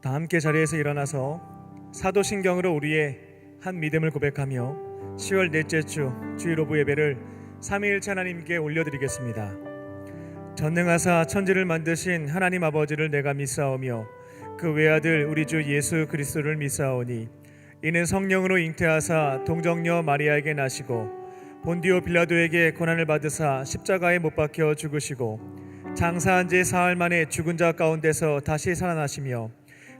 다 함께 자리에서 일어나서 사도신경으로 우리의 한 믿음을 고백하며 10월 넷째 주 주일오부 예배를 삼위일체 하나님께 올려드리겠습니다. 전능하사 천지를 만드신 하나님 아버지를 내가 믿사오며 그 외아들 우리 주 예수 그리스도를 믿사오니 이는 성령으로 잉태하사 동정녀 마리아에게 나시고 본디오 빌라도에게 고난을 받으사 십자가에 못 박혀 죽으시고 장사한 지 사흘 만에 죽은 자 가운데서 다시 살아나시며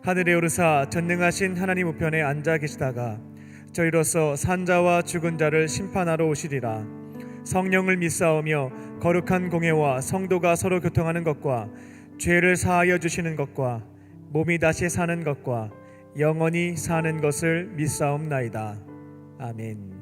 하늘에 오르사 전능하신 하나님 우편에 앉아 계시다가 저희로서 산자와 죽은 자를 심판하러 오시리라. 성령을 믿사오며 거룩한 공예와 성도가 서로 교통하는 것과 죄를 사하여 주시는 것과 몸이 다시 사는 것과 영원히 사는 것을 믿사옵나이다. 아멘.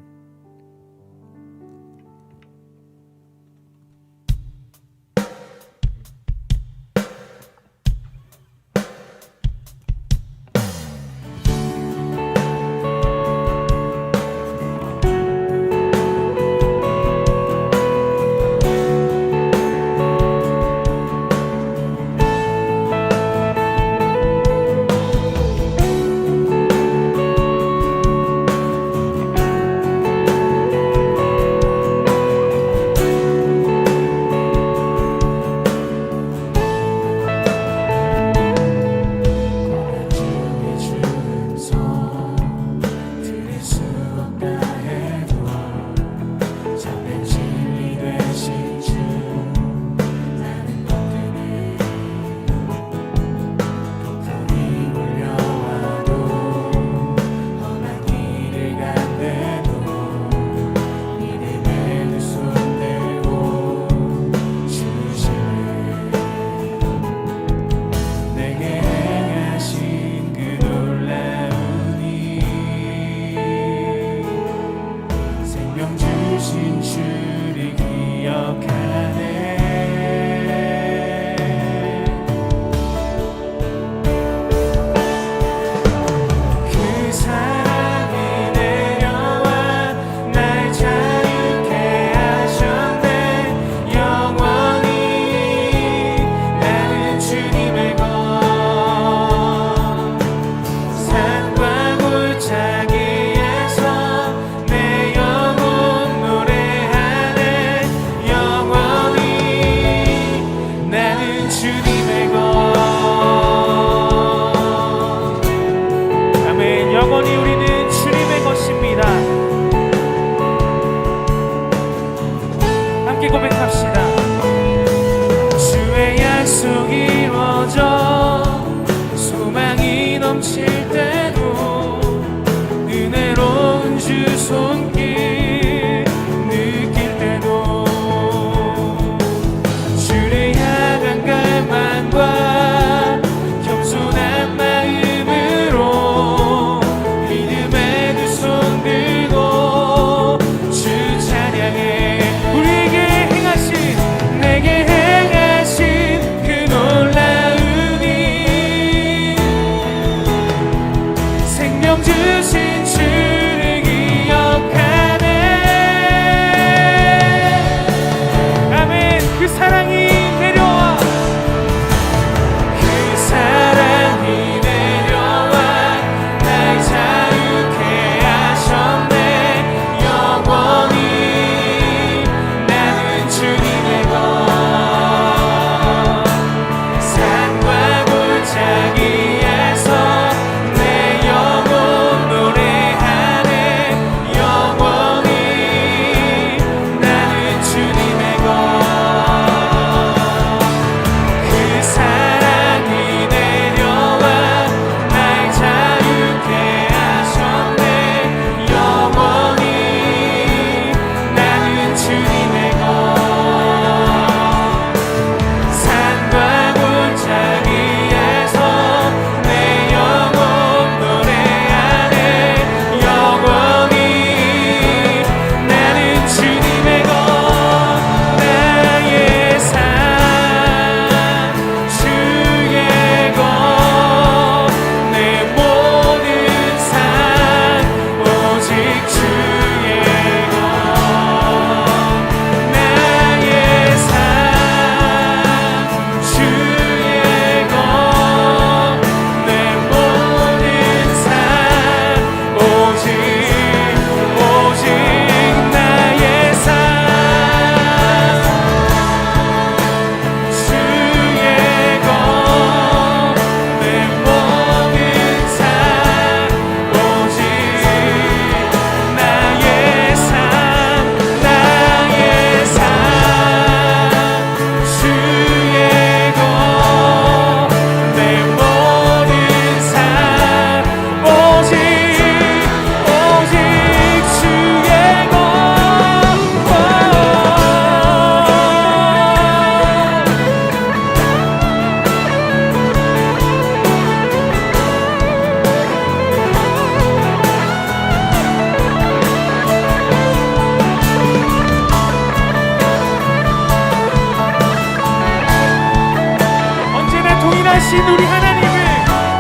사랑하신 우리 하나님을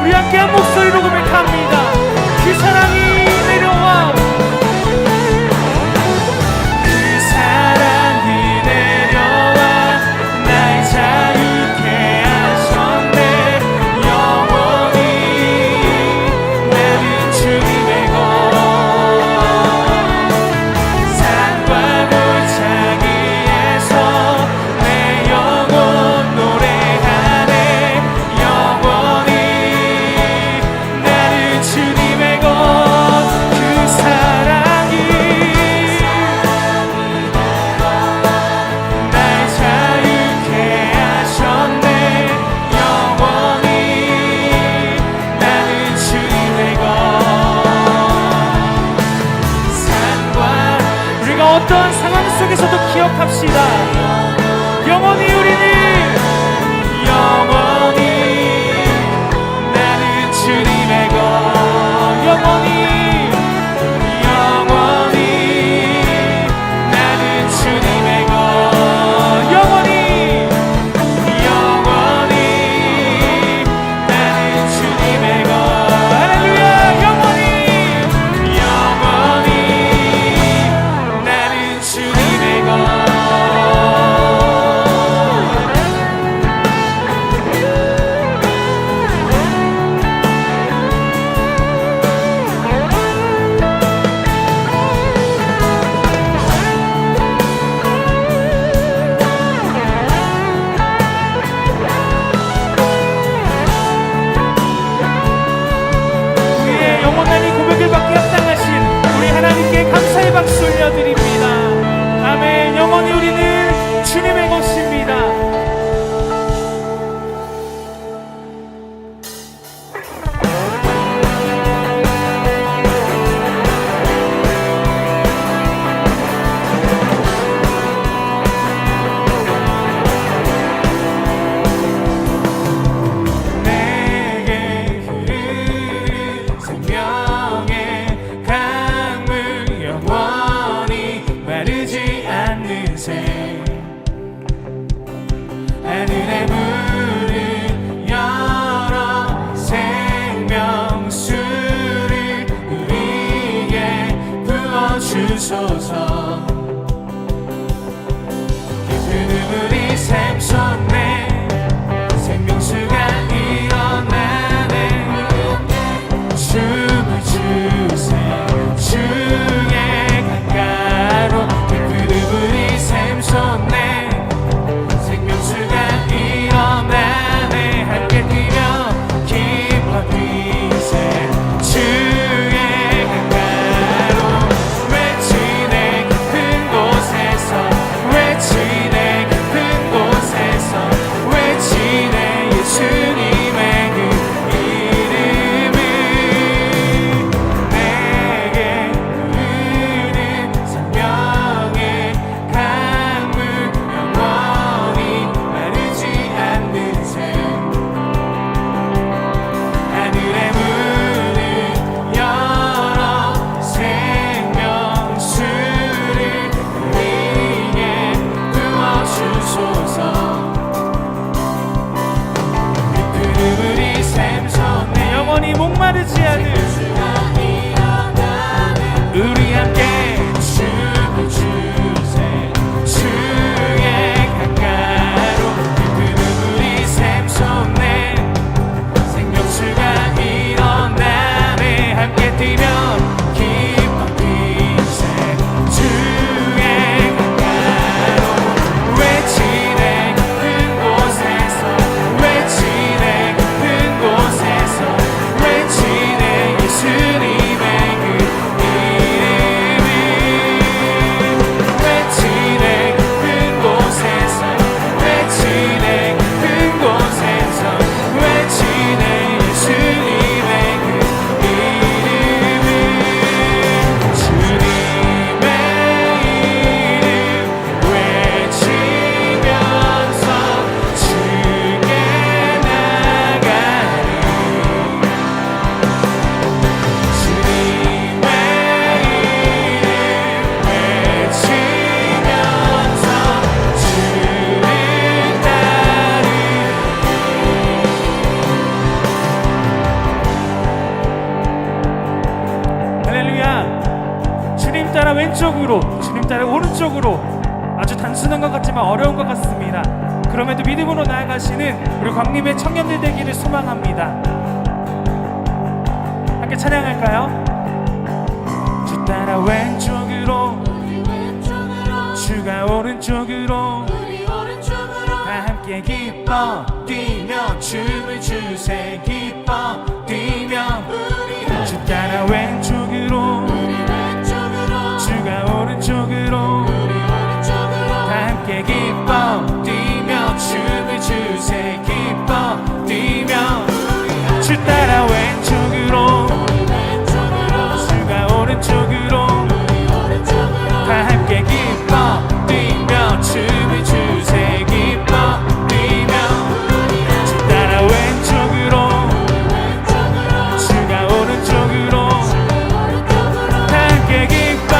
우리 함께 한 목소리로 고백합니다. 그 사랑이 내려와, 그 사랑이 내려와 날 자유케 하셨네. 영원히 나는 주님의 것, 산과 골짜기에서 내 영혼 노래하네. 영원히 나는 주님의 것, 그 사랑이 날 자유케 하셨네. 영원히 나는 주님의 것, 산과 우리가 어떤 상황 속에서도 기억합시다. 영원히 우리는 영원히 나는 주님의 것, 영원히 영원히 나는 주님의 것, 영원히 영원히 나는 주님의 것. 할렐루야. 영원히 영원히 나는 주님의 것. 우리의 영원한 이 고백을 받게 합당하신 우리 하나님께 감사의 박수 올려드립니다. 아멘. 영원히 우리는 주님의 것입니다. 내게 흐르는 생명의 강물, 영원히 마르지 않는 새, 하늘의 문을 열어 생명수를 우리에게 부어주소서. 깊은 우물이 샘솟네. 생명수가 일어나네. 춤을 추세 주의 강가로. 깊은 우물이 샘솟네. 생명수가 일어나네. 함께 뛰며 기뻐 뛰세 주의 강가로. 외치네. 깊은 왼쪽으로, 주님 따라 오른쪽으로. 아주 단순한 것 같지만 어려운 것 같습니다. 그럼에도 믿음으로 나아가시는 우리 광림의 청년들 되기를 소망합니다. 함께 찬양할까요? 주 따라 왼쪽으로, 주가 오른쪽으로, 다 함께 기뻐 뛰며 춤을 추세. 기뻐 뛰며 주 따라 왼쪽으로, 주가 오른쪽으로, 다 함께 기뻐 뛰며 춤을 추세. 기뻐 뛰며 주 따라 왼쪽으로, 주가 오른쪽으로, 다 함께 기뻐 뛰며 춤을 추세. 기뻐 뛰며 주 따라 왼쪽으로, 주가 오른쪽으로, 다 함께 기뻐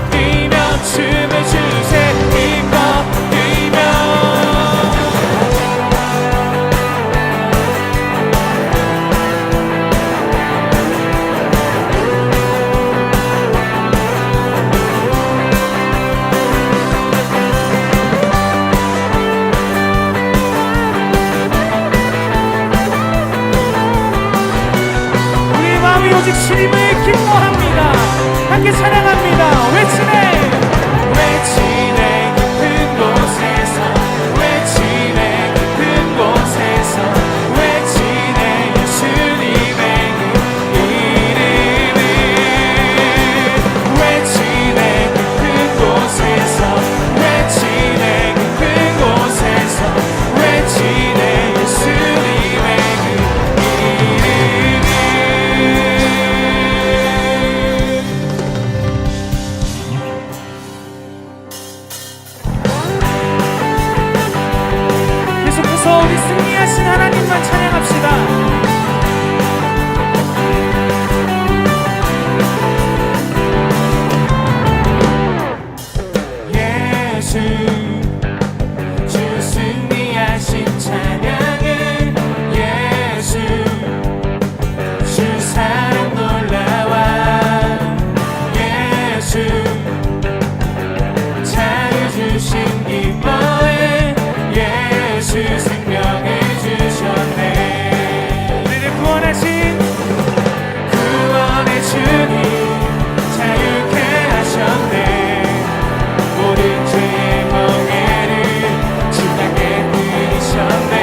뛰며 춤을 추세. 기뻐 뛰며 우리 마음이 오직 주님을 기뻐합니다. 함께 찬양합니다. 외치네, 외치네 깊은 곳에서, 외치네 깊은 곳에서, 외치네 예수님의 그 이름을, 외치네 깊은 곳에서, 외치네 깊은 곳에서, 외치네 예수님의 그 이름을. 계속해서 우리 승리하신 하나님만 찬양합시다. 예수 주 승리하신 찬양을, 예수 주 사랑 놀라와, 예수 자유 주신 기뻐해, 예수 생명을 주셨네. 우리를 구원의 주님 자유케 하셨네. 모든 죄의 멍에를 주 땅에 뜨셨네.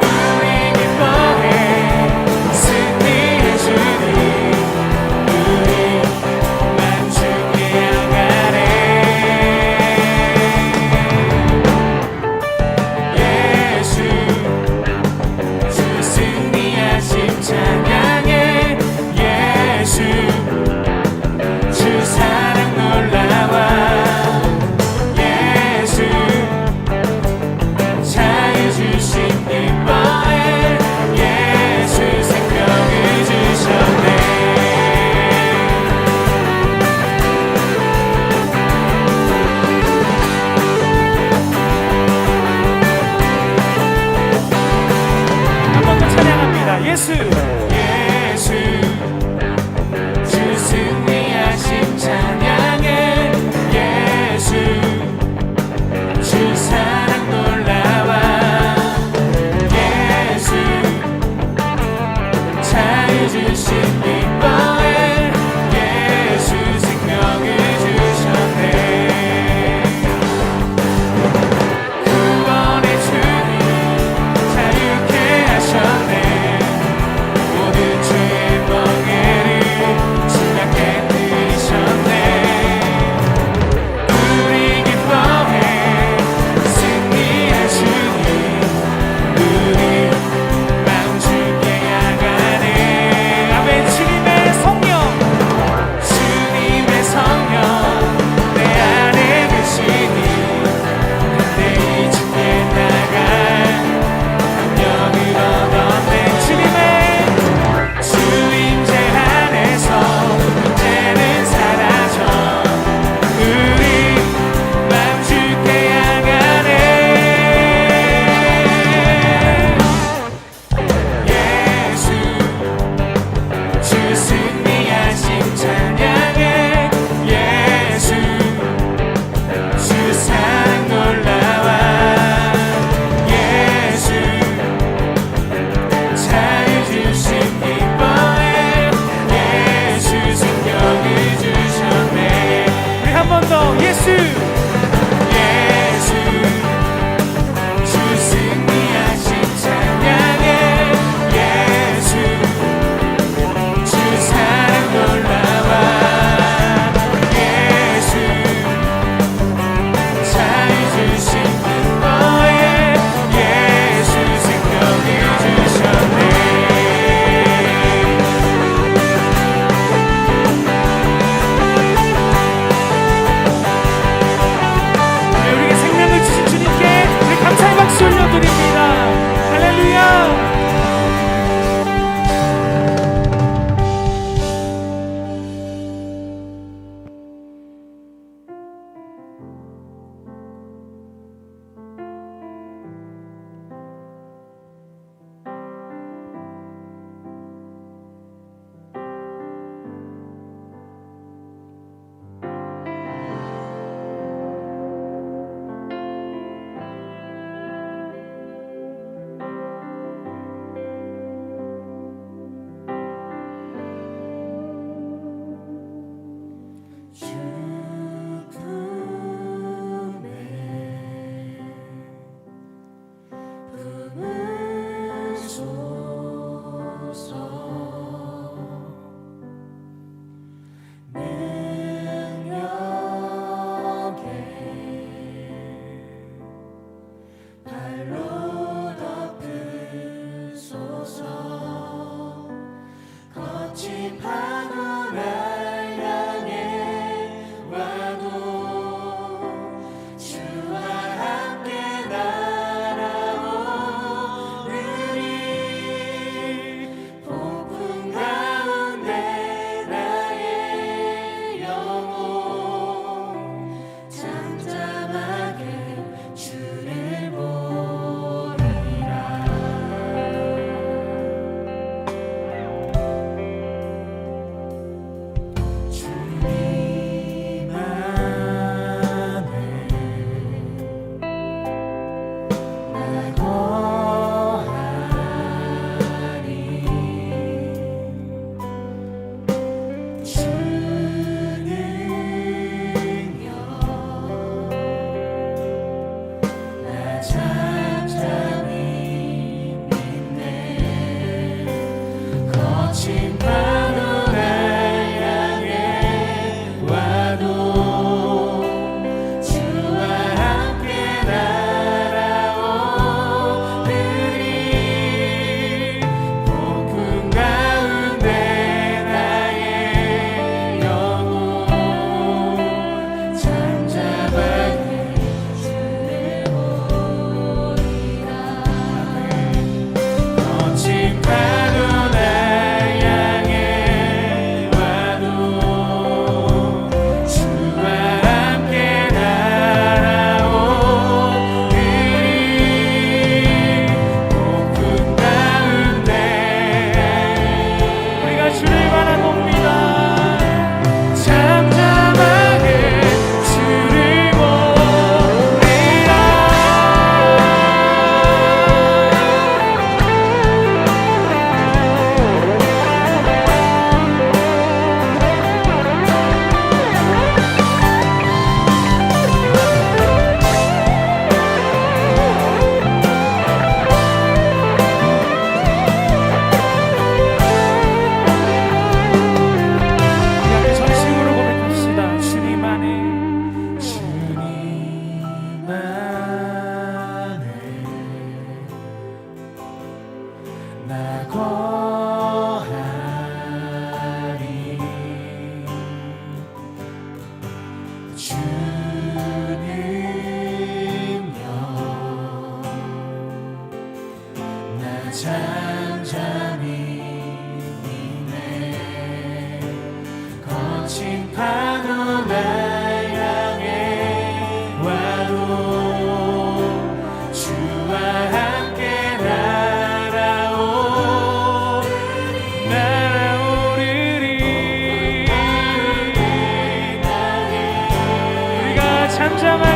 우리 기뻐해 승리의 주님, 우리만 주께 향하네. 예수 주 승리하신 찬양에, 예수 주 사랑 놀라와, 예수 자유 주신 기뻐해, 예수 생명을 주셨네. 한 번 더 찬양합니다. 예수, 예수 주 승리하신 찬양에, 예수 주 사랑 놀라와, 예수 자유 주신 기뻐해, 예수 생명을 주셨네. 구원의 주님 자유케 하셨네. 모든 죄의 멍에를 주 땅에 뜨셨네. 우리 기뻐해 승리한 주님, 우리 마음 주께 향하네. 아멘. 거친 파도 날 향해 와도 주와 함께 날아오르리. 폭풍 가운데 나의 영혼 잠잠하게 주를 보리라. 거친 파도 날 향해 와도 주와 함께 날아오르리. 폭풍 가운데 우리가 주를 바라봅니다. 잠잠하게 주를 보리라. 우리 전심으로 고백합시다. 주님 안에 나 거하리. 주님여 나 잠잠히 있네. 거친 파도 날 향해 와도 주와 함께 날아오르리. 우리가 잠잠하게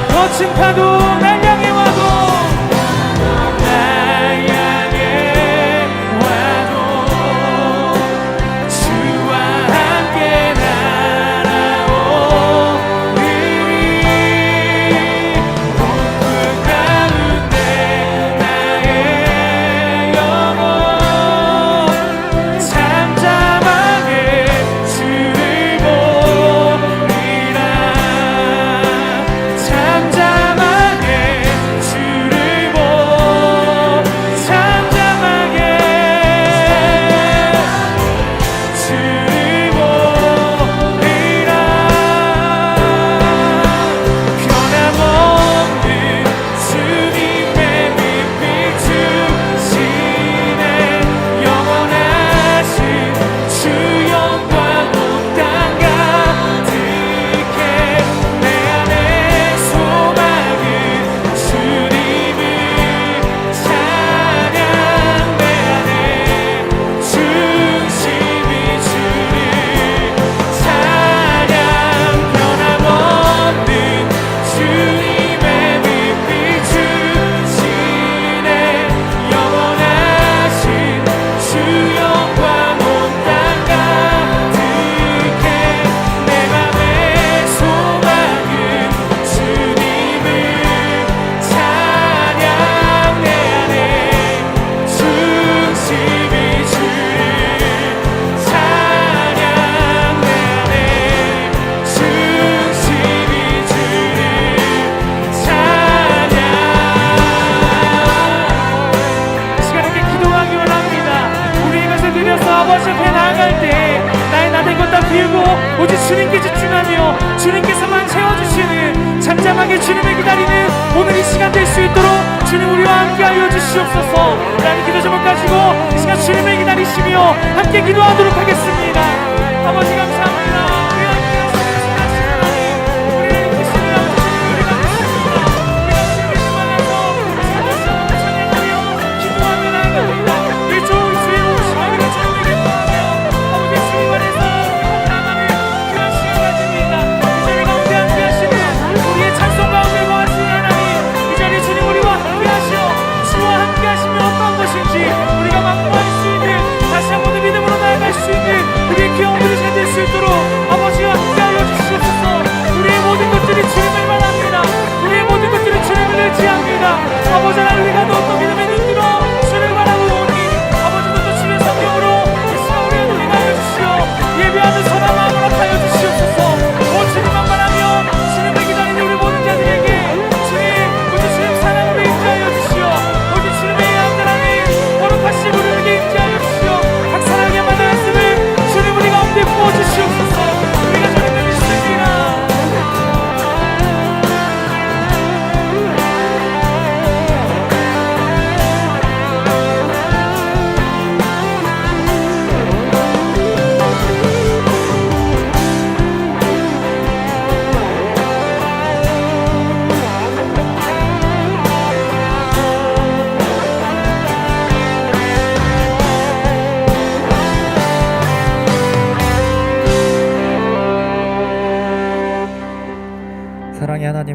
거친 파도 날 향해 와도 주와 함께 날아오르리. 폭풍 가운데 나의 영혼 잠잠하게 주를 보리라. 잠잠하게 주를 보리라. 변함없는 주님의 빛 비추시네. 영원하신 주 영광 온 땅 가득해. 내 안에 소망은 주님을 찬양. 내 안에 중심이 주를 찬양. 변함없는 주님의 빛 비추시네. 영원하신 주 영광 온 땅 가득해. 내 맘의 소망은 주님을 찬양. 내 안에 중심이 주를 찬양. 내 안에 중심이 주를 찬양. 이 시간 함께 기도하기 원합니다. 우리 이것을 드려서 아버지 앞에 나아갈 때 나의 나된 것 다 비우고 오직 주님께 집중하며 주님께서만 채워주시는 잠잠하게 주님을 기다리는 오늘 이 시간 될 수 있도록 주님 우리와 함께하여 주시옵소서. 라는 기도 제목 가지고 이 시간 주님을 기다리시며 함께 기도하도록 하겠습니다. 아버지 감사합니다. 우리와 함께하시는 하나님, 우리를 이끄시는 아버지 우리가 믿습니다. 우리가 주님을 만나서 찬양하며 기도하며 나아갑니다. 이 좋은 주의 오신 우리가 주님을 기도하며 아버지 주님 안에서 나아가는 귀한 시간 가집니다. 이 자리 가운데 함께하시는 우리의 찬송 가운데 거하시는 하나님, 이 자리 주님 우리와 함께하시어 주와 함께하시면 어떤 것인지 우리가 맛보할 수 있는 다시 한번 믿음으로 나아갈 수 있는 우리의 귀한 우리가 될 수 있도록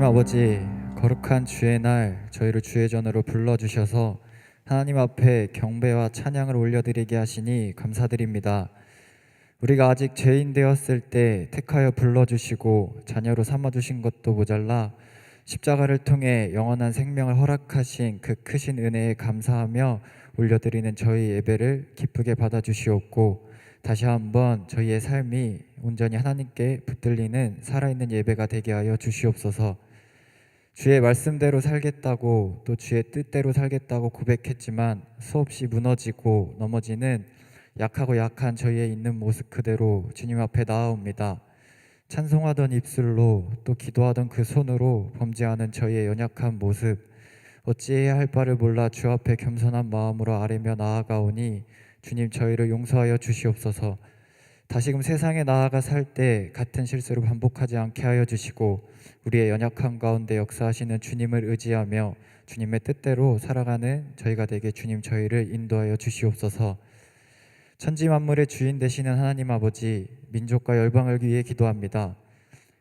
아버지, 거룩한 주의 날 저희를 주의 전으로 불러주셔서 하나님 앞에 경배와 찬양을 올려드리게 하시니 감사드립니다. 우리가 아직 죄인 되었을 때 택하여 불러주시고 자녀로 삼아주신 것도 모자라 십자가를 통해 영원한 생명을 허락하신 그 크신 은혜에 감사하며 올려드리는 저희 예배를 기쁘게 받아주시옵고, 다시 한번 저희의 삶이 온전히 하나님께 붙들리는 살아있는 예배가 되게 하여 주시옵소서. 주의 말씀대로 살겠다고 또 주의 뜻대로 살겠다고 고백했지만 수없이 무너지고 넘어지는 약하고 약한 저희의 있는 모습 그대로 주님 앞에 나아옵니다. 찬송하던 입술로 또 기도하던 그 손으로 범죄하는 저희의 연약한 모습, 어찌해야 할 바를 몰라 주 앞에 겸손한 마음으로 아뢰며 나아가오니 주님 저희를 용서하여 주시옵소서. 다시금 세상에 나아가 살 때 같은 실수를 반복하지 않게 하여 주시고, 우리의 연약함 가운데 역사하시는 주님을 의지하며 주님의 뜻대로 살아가는 저희가 되게 주님 저희를 인도하여 주시옵소서. 천지 만물의 주인 되시는 하나님 아버지, 민족과 열방을 위해 기도합니다.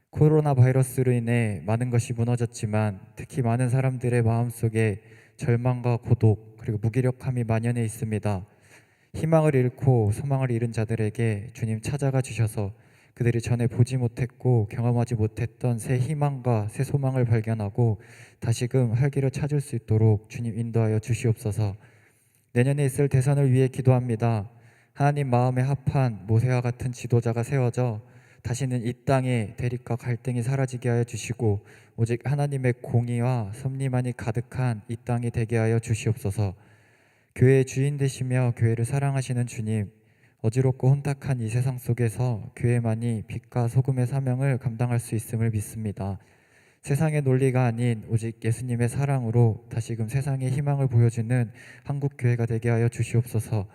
코로나 바이러스로 인해 많은 것이 무너졌지만 특히 많은 사람들의 마음속에 절망과 고독 그리고 무기력함이 만연해 있습니다. 희망을 잃고 소망을 잃은 자들에게 주님 찾아가 주셔서 그들이 전에 보지 못했고 경험하지 못했던 새 희망과 새 소망을 발견하고 다시금 활기를 찾을 수 있도록 주님 인도하여 주시옵소서. 내년에 있을 대선을 위해 기도합니다. 하나님 마음에 합한 모세와 같은 지도자가 세워져 다시는 이 땅에 대립과 갈등이 사라지게 하여 주시고 오직 하나님의 공의와 섭리만이 가득한 이 땅이 되게 하여 주시옵소서. 교회의 주인 되시며 교회를 사랑하시는 주님, 어지럽고 혼탁한 이 세상 속에서 교회만이 빛과 소금의 사명을 감당할 수 있음을 믿습니다. 세상의 논리가 아닌 오직 예수님의 사랑으로 다시금 세상의 희망을 보여주는 한국교회가 되게 하여 주시옵소서.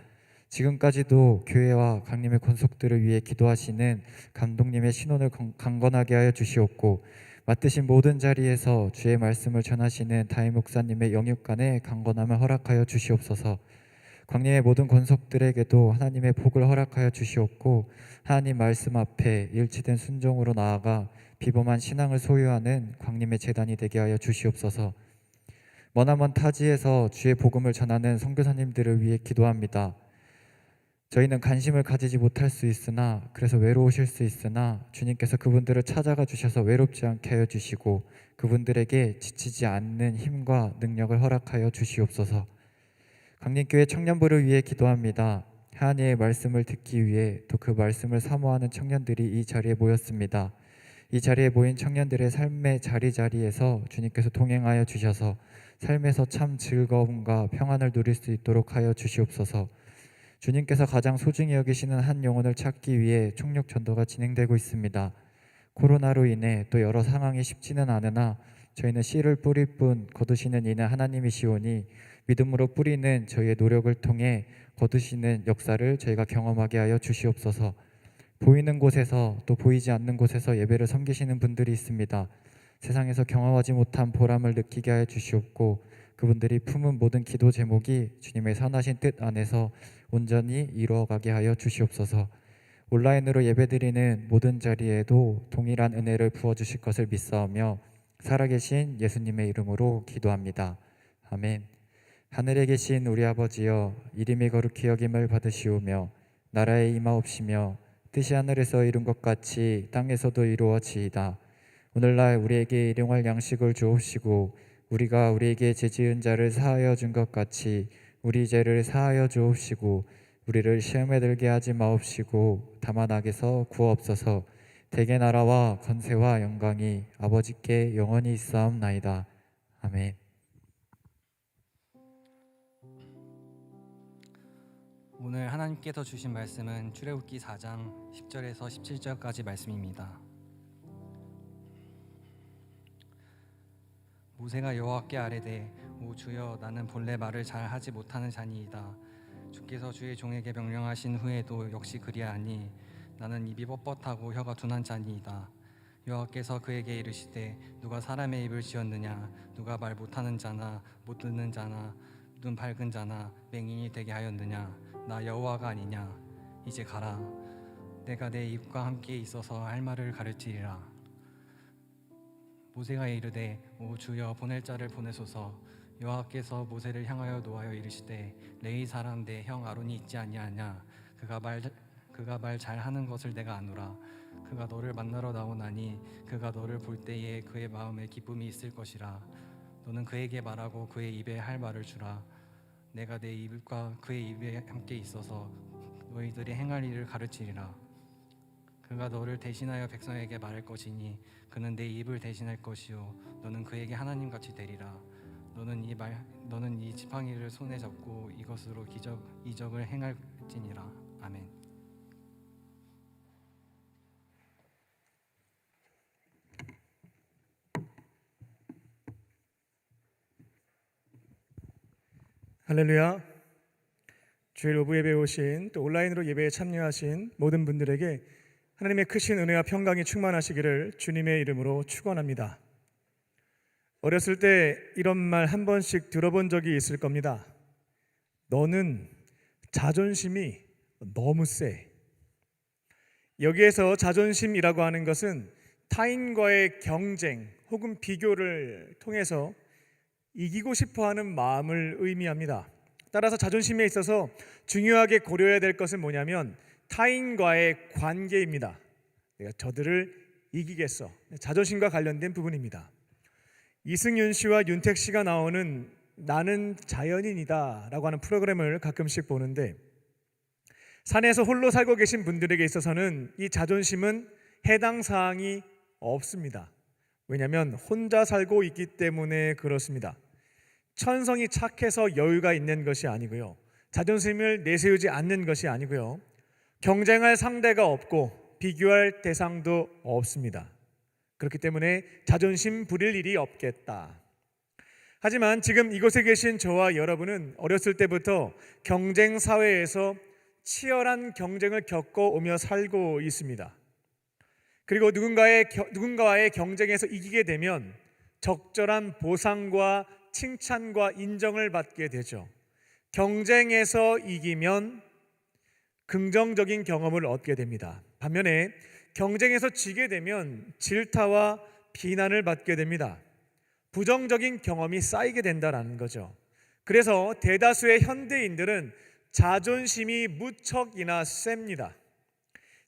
지금까지도 교회와 강림의 권속들을 위해 기도하시는 감독님의 신원을 강건하게 하여 주시옵고, 맡으신 모든 자리에서 주의 말씀을 전하시는 다임 목사님의 영육간에 강건함을 허락하여 주시옵소서. 광림의 모든 권속들에게도 하나님의 복을 허락하여 주시옵고, 하나님 말씀 앞에 일치된 순종으로 나아가 비범한 신앙을 소유하는 광림의 재단이 되게 하여 주시옵소서. 머나먼 타지에서 주의 복음을 전하는 선교사님들을 위해 기도합니다. 저희는 관심을 가지지 못할 수 있으나, 그래서 외로우실 수 있으나 주님께서 그분들을 찾아가 주셔서 외롭지 않게 하여 주시고 그분들에게 지치지 않는 힘과 능력을 허락하여 주시옵소서. 강림교회 청년부를 위해 기도합니다. 하나님의 말씀을 듣기 위해 또 그 말씀을 사모하는 청년들이 이 자리에 모였습니다. 이 자리에 모인 청년들의 삶의 자리자리에서 주님께서 동행하여 주셔서 삶에서 참 즐거움과 평안을 누릴 수 있도록 하여 주시옵소서. 주님께서 가장 소중히 여기시는 한 영혼을 찾기 위해 총력 전도가 진행되고 있습니다. 코로나로 인해 또 여러 상황이 쉽지는 않으나 저희는 씨를 뿌릴 뿐 거두시는 이는 하나님이시오니 믿음으로 뿌리는 저희의 노력을 통해 거두시는 역사를 저희가 경험하게 하여 주시옵소서. 보이는 곳에서 또 보이지 않는 곳에서 예배를 섬기시는 분들이 있습니다. 세상에서 경험하지 못한 보람을 느끼게 하여 주시옵고 그분들이 품은 모든 기도 제목이 주님의 선하신 뜻 안에서 온전히 이루어가게 하여 주시옵소서. 온라인으로 예배드리는 모든 자리에도 동일한 은혜를 부어주실 것을 믿사오며 살아계신 예수님의 이름으로 기도합니다. 아멘. 하늘에 계신 우리 아버지여, 이름이 거룩히 여김을 받으시오며 나라에 임하옵시며 뜻이 하늘에서 이룬 것 같이 땅에서도 이루어지이다. 오늘날 우리에게 일용할 양식을 주옵시고 우리가 우리에게 죄지은 자를 사하여 준 것 같이 우리 죄를 사하여 주옵시고 우리를 시험에 들게 하지 마옵시고 다만 악에서 구하옵소서. 대개 나라와 권세와 영광이 아버지께 영원히 있사옵나이다. 아멘. 오늘 하나님께서 주신 말씀은 출애굽기 4장 10절에서 17절까지 말씀입니다. 모세가 여호와께 아뢰되 오 주여, 나는 본래 말을 잘 하지 못하는 자니이다. 주께서 주의 종에게 명령하신 후에도 역시 그리하니 나는 입이 뻣뻣하고 혀가 둔한 자니이다. 여호와께서 그에게 이르시되 누가 사람의 입을 지었느냐? 누가 말 못하는 자나 못 듣는 자나 눈 밝은 자나 맹인이 되게 하였느냐? 나 여호와가 아니냐? 이제 가라. 내가 내 입과 함께 있어서 할 말을 가르치리라. 모세가 이르되 오 주여 보낼 자를 보내소서. 여호와께서 모세를 향하여 노하여 이르시되 레위 사람 내 형 아론이 있지 아니하냐. 그가 말 잘하는 것을 내가 아노라. 그가 너를 만나러 나오나니 그가 너를 볼 때에 그의 마음에 기쁨이 있을 것이라. 너는 그에게 말하고 그의 입에 할 말을 주라. 내가 내 입과 그의 입에 함께 있어서 너희들이 행할 일을 가르치리라. 그가 너를 대신하여 백성에게 말할 것이니 그는 내 입을 대신할 것이요 너는 그에게 하나님같이 되리라. 너는 이 지팡이를 손에 잡고 이것으로 이적을 행할지니라. 아멘. 할렐루야. 주일 오브 예배에 오신 또 온라인으로 예배에 참여하신 모든 분들에게 하나님의 크신 은혜와 평강이 충만하시기를 주님의 이름으로 축원합니다. 어렸을 때 이런 말 한 번씩 들어본 적이 있을 겁니다. 너는 자존심이 너무 세. 여기에서 자존심이라고 하는 것은 타인과의 경쟁 혹은 비교를 통해서 이기고 싶어하는 마음을 의미합니다. 따라서 자존심에 있어서 중요하게 고려해야 될 것은 뭐냐면 타인과의 관계입니다. 내가 저들을 이기겠어. 자존심과 관련된 부분입니다. 이승윤 씨와 윤택 씨가 나오는 나는 자연인이다 라고 하는 프로그램을 가끔씩 보는데 산에서 홀로 살고 계신 분들에게 있어서는 이 자존심은 해당 사항이 없습니다. 왜냐하면 혼자 살고 있기 때문에 그렇습니다. 천성이 착해서 여유가 있는 것이 아니고요, 자존심을 내세우지 않는 것이 아니고요, 경쟁할 상대가 없고 비교할 대상도 없습니다. 그렇기 때문에 자존심 부릴 일이 없겠다. 하지만 지금 이곳에 계신 저와 여러분은 어렸을 때부터 경쟁 사회에서 치열한 경쟁을 겪어오며 살고 있습니다. 그리고 누군가와의 경쟁에서 이기게 되면 적절한 보상과 칭찬과 인정을 받게 되죠. 경쟁에서 이기면 긍정적인 경험을 얻게 됩니다. 반면에 경쟁에서 지게 되면 질타와 비난을 받게 됩니다. 부정적인 경험이 쌓이게 된다는 거죠. 그래서 대다수의 현대인들은 자존심이 무척이나 셉니다.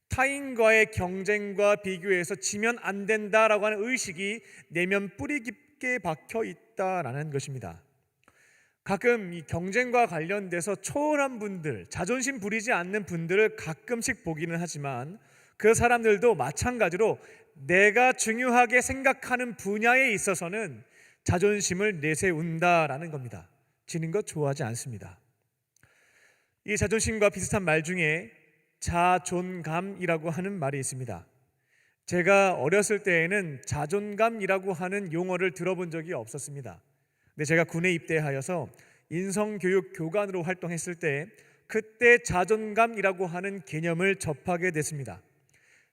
타인과의 경쟁과 비교해서 지면 안 된다라고 하는 의식이 내면 뿌리 깊게 박혀 있다라는 것입니다. 가끔 이 경쟁과 관련돼서 초월한 분들, 자존심 부리지 않는 분들을 가끔씩 보기는 하지만 그 사람들도 마찬가지로 내가 중요하게 생각하는 분야에 있어서는 자존심을 내세운다라는 겁니다. 지는 것 좋아하지 않습니다. 이 자존심과 비슷한 말 중에 자존감이라고 하는 말이 있습니다. 제가 어렸을 때에는 자존감이라고 하는 용어를 들어본 적이 없었습니다. 근데 제가 군에 입대하여서 인성교육 교관으로 활동했을 때 그때 자존감이라고 하는 개념을 접하게 됐습니다.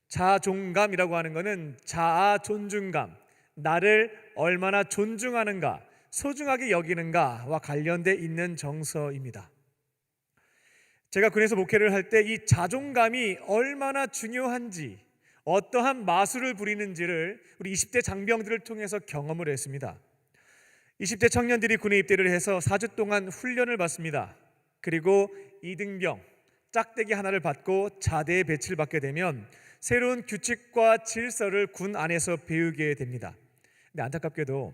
자존감이라고 하는 것은 자아 존중감, 나를 얼마나 존중하는가, 소중하게 여기는가와 관련돼 있는 정서입니다. 제가 군에서 목회를 할 때 이 자존감이 얼마나 중요한지, 어떠한 마술을 부리는지를 우리 20대 장병들을 통해서 경험을 했습니다. 20대 청년들이 군에 입대를 해서 4주 동안 훈련을 받습니다. 그리고 이등병, 짝대기 하나를 받고 자대에 배치를 받게 되면 새로운 규칙과 질서를 군 안에서 배우게 됩니다. 근데 안타깝게도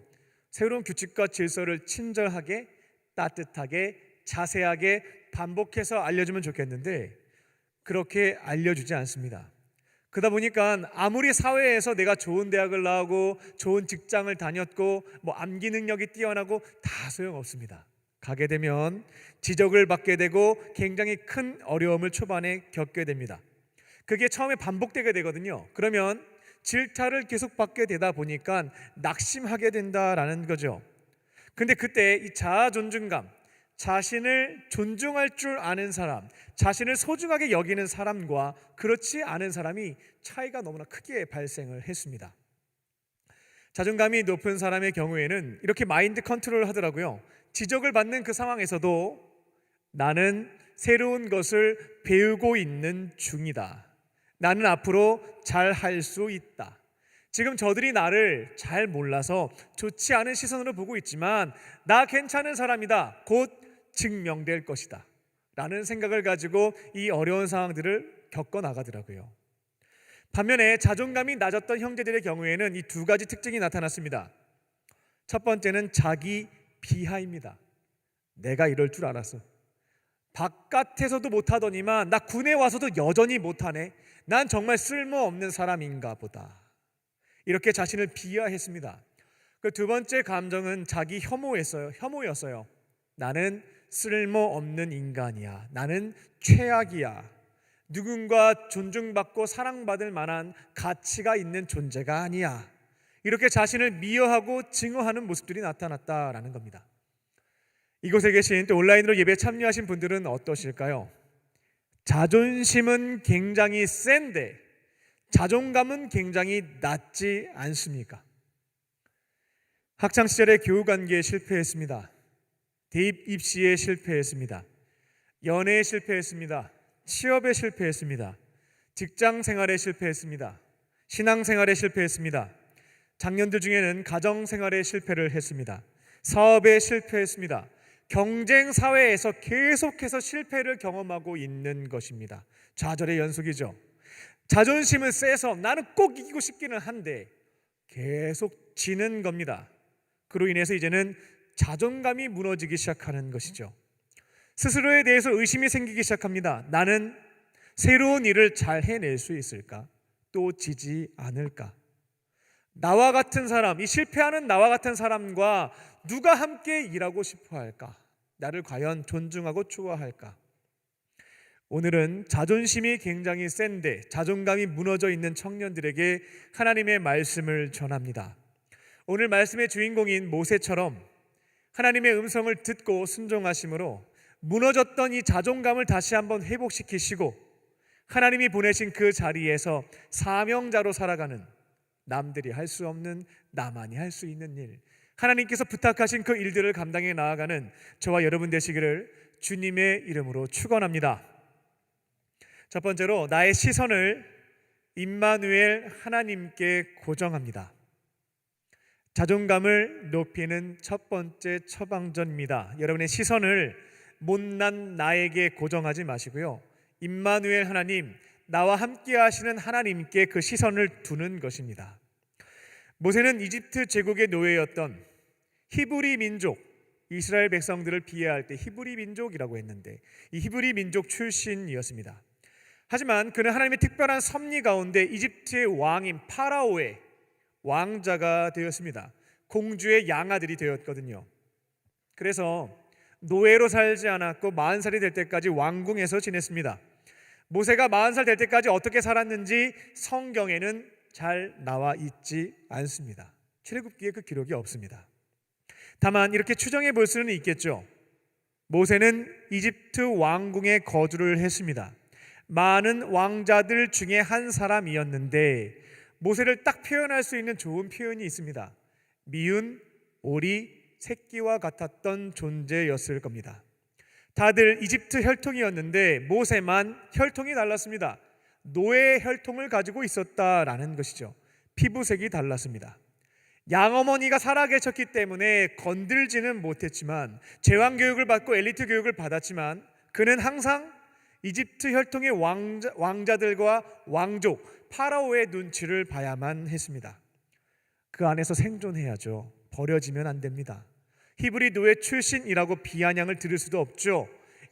새로운 규칙과 질서를 친절하게, 따뜻하게, 자세하게 반복해서 알려주면 좋겠는데 그렇게 알려주지 않습니다. 그러다 보니까 아무리 사회에서 내가 좋은 대학을 나오고 좋은 직장을 다녔고 암기 능력이 뛰어나고 다 소용없습니다. 가게 되면 지적을 받게 되고 굉장히 큰 어려움을 초반에 겪게 됩니다. 그게 처음에 반복되게 되거든요. 그러면 질타를 계속 받게 되다 보니까 낙심하게 된다라는 거죠. 근데 그때 이 자아 존중감, 자신을 존중할 줄 아는 사람, 자신을 소중하게 여기는 사람과 그렇지 않은 사람이 차이가 너무나 크게 발생을 했습니다. 자존감이 높은 사람의 경우에는 이렇게 마인드 컨트롤을 하더라고요. 지적을 받는 그 상황에서도 나는 새로운 것을 배우고 있는 중이다. 나는 앞으로 잘 할 수 있다. 지금 저들이 나를 잘 몰라서 좋지 않은 시선으로 보고 있지만 나 괜찮은 사람이다, 곧 증명될 것이다 라는 생각을 가지고 이 어려운 상황들을 겪어 나가더라고요. 반면에 자존감이 낮았던 형제들의 경우에는 이 두 가지 특징이 나타났습니다. 첫 번째는 자기 비하입니다. 내가 이럴 줄 알았어. 바깥에서도 못하더니만 나 군에 와서도 여전히 못하네. 난 정말 쓸모없는 사람인가 보다. 이렇게 자신을 비하했습니다. 그 두 번째 감정은 자기 혐오였어요. 나는 쓸모없는 인간이야. 나는 최악이야. 누군가 존중받고 사랑받을 만한 가치가 있는 존재가 아니야. 이렇게 자신을 미워하고 증오하는 모습들이 나타났다라는 겁니다. 이곳에 계신 또 온라인으로 예배에 참여하신 분들은 어떠실까요? 자존심은 굉장히 센데 자존감은 굉장히 낮지 않습니까? 학창시절에 교우관계에 실패했습니다. 대입 입시에 실패했습니다. 연애에 실패했습니다. 취업에 실패했습니다. 직장생활에 실패했습니다. 신앙생활에 실패했습니다. 작년들 중에는 가정생활에 실패를 했습니다. 사업에 실패했습니다. 경쟁사회에서 계속해서 실패를 경험하고 있는 것입니다. 좌절의 연속이죠. 자존심은 세서 나는 꼭 이기고 싶기는 한데 계속 지는 겁니다. 그로 인해서 이제는 자존감이 무너지기 시작하는 것이죠. 스스로에 대해서 의심이 생기기 시작합니다. 나는 새로운 일을 잘 해낼 수 있을까? 또 지지 않을까? 나와 같은 사람, 이 실패하는 나와 같은 사람과 누가 함께 일하고 싶어 할까? 나를 과연 존중하고 좋아할까? 오늘은 자존심이 굉장히 센데 자존감이 무너져 있는 청년들에게 하나님의 말씀을 전합니다. 오늘 말씀의 주인공인 모세처럼 하나님의 음성을 듣고 순종하심으로 무너졌던 이 자존감을 다시 한번 회복시키시고 하나님이 보내신 그 자리에서 사명자로 살아가는, 남들이 할 수 없는 나만이 할 수 있는 일, 하나님께서 부탁하신 그 일들을 감당해 나아가는 저와 여러분 되시기를 주님의 이름으로 축원합니다. 첫 번째로 나의 시선을 임마누엘 하나님께 고정합니다. 자존감을 높이는 첫 번째 처방전입니다. 여러분의 시선을 못난 나에게 고정하지 마시고요, 임마누엘 하나님, 나와 함께 하시는 하나님께 그 시선을 두는 것입니다. 모세는 이집트 제국의 노예였던 히브리 민족, 이스라엘 백성들을 비하할 때 히브리 민족이라고 했는데 이 히브리 민족 출신이었습니다. 하지만 그는 하나님의 특별한 섭리 가운데 이집트의 왕인 파라오의 왕자가 되었습니다. 공주의 양아들이 되었거든요. 그래서 노예로 살지 않았고 40살이 될 때까지 왕궁에서 지냈습니다. 모세가 40살 될 때까지 어떻게 살았는지 성경에는 잘 나와 있지 않습니다. 출애굽기에 그 기록이 없습니다. 다만 이렇게 추정해 볼 수는 있겠죠. 모세는 이집트 왕궁에 거주를 했습니다. 많은 왕자들 중에 한 사람이었는데 모세를 딱 표현할 수 있는 좋은 표현이 있습니다. 미운 오리 새끼와 같았던 존재였을 겁니다. 다들 이집트 혈통이었는데 모세만 혈통이 달랐습니다. 노예 혈통을 가지고 있었다라는 것이죠. 피부색이 달랐습니다. 양어머니가 살아계셨기 때문에 건들지는 못했지만 제왕 교육을 받고 엘리트 교육을 받았지만 그는 항상 이집트 혈통의 왕자들과 왕족 파라오의 눈치를 봐야만 했습니다. 그 안에서 생존해야죠. 버려지면 안 됩니다. 히브리 노예 출신이라고 비아냥을 들을 수도 없죠.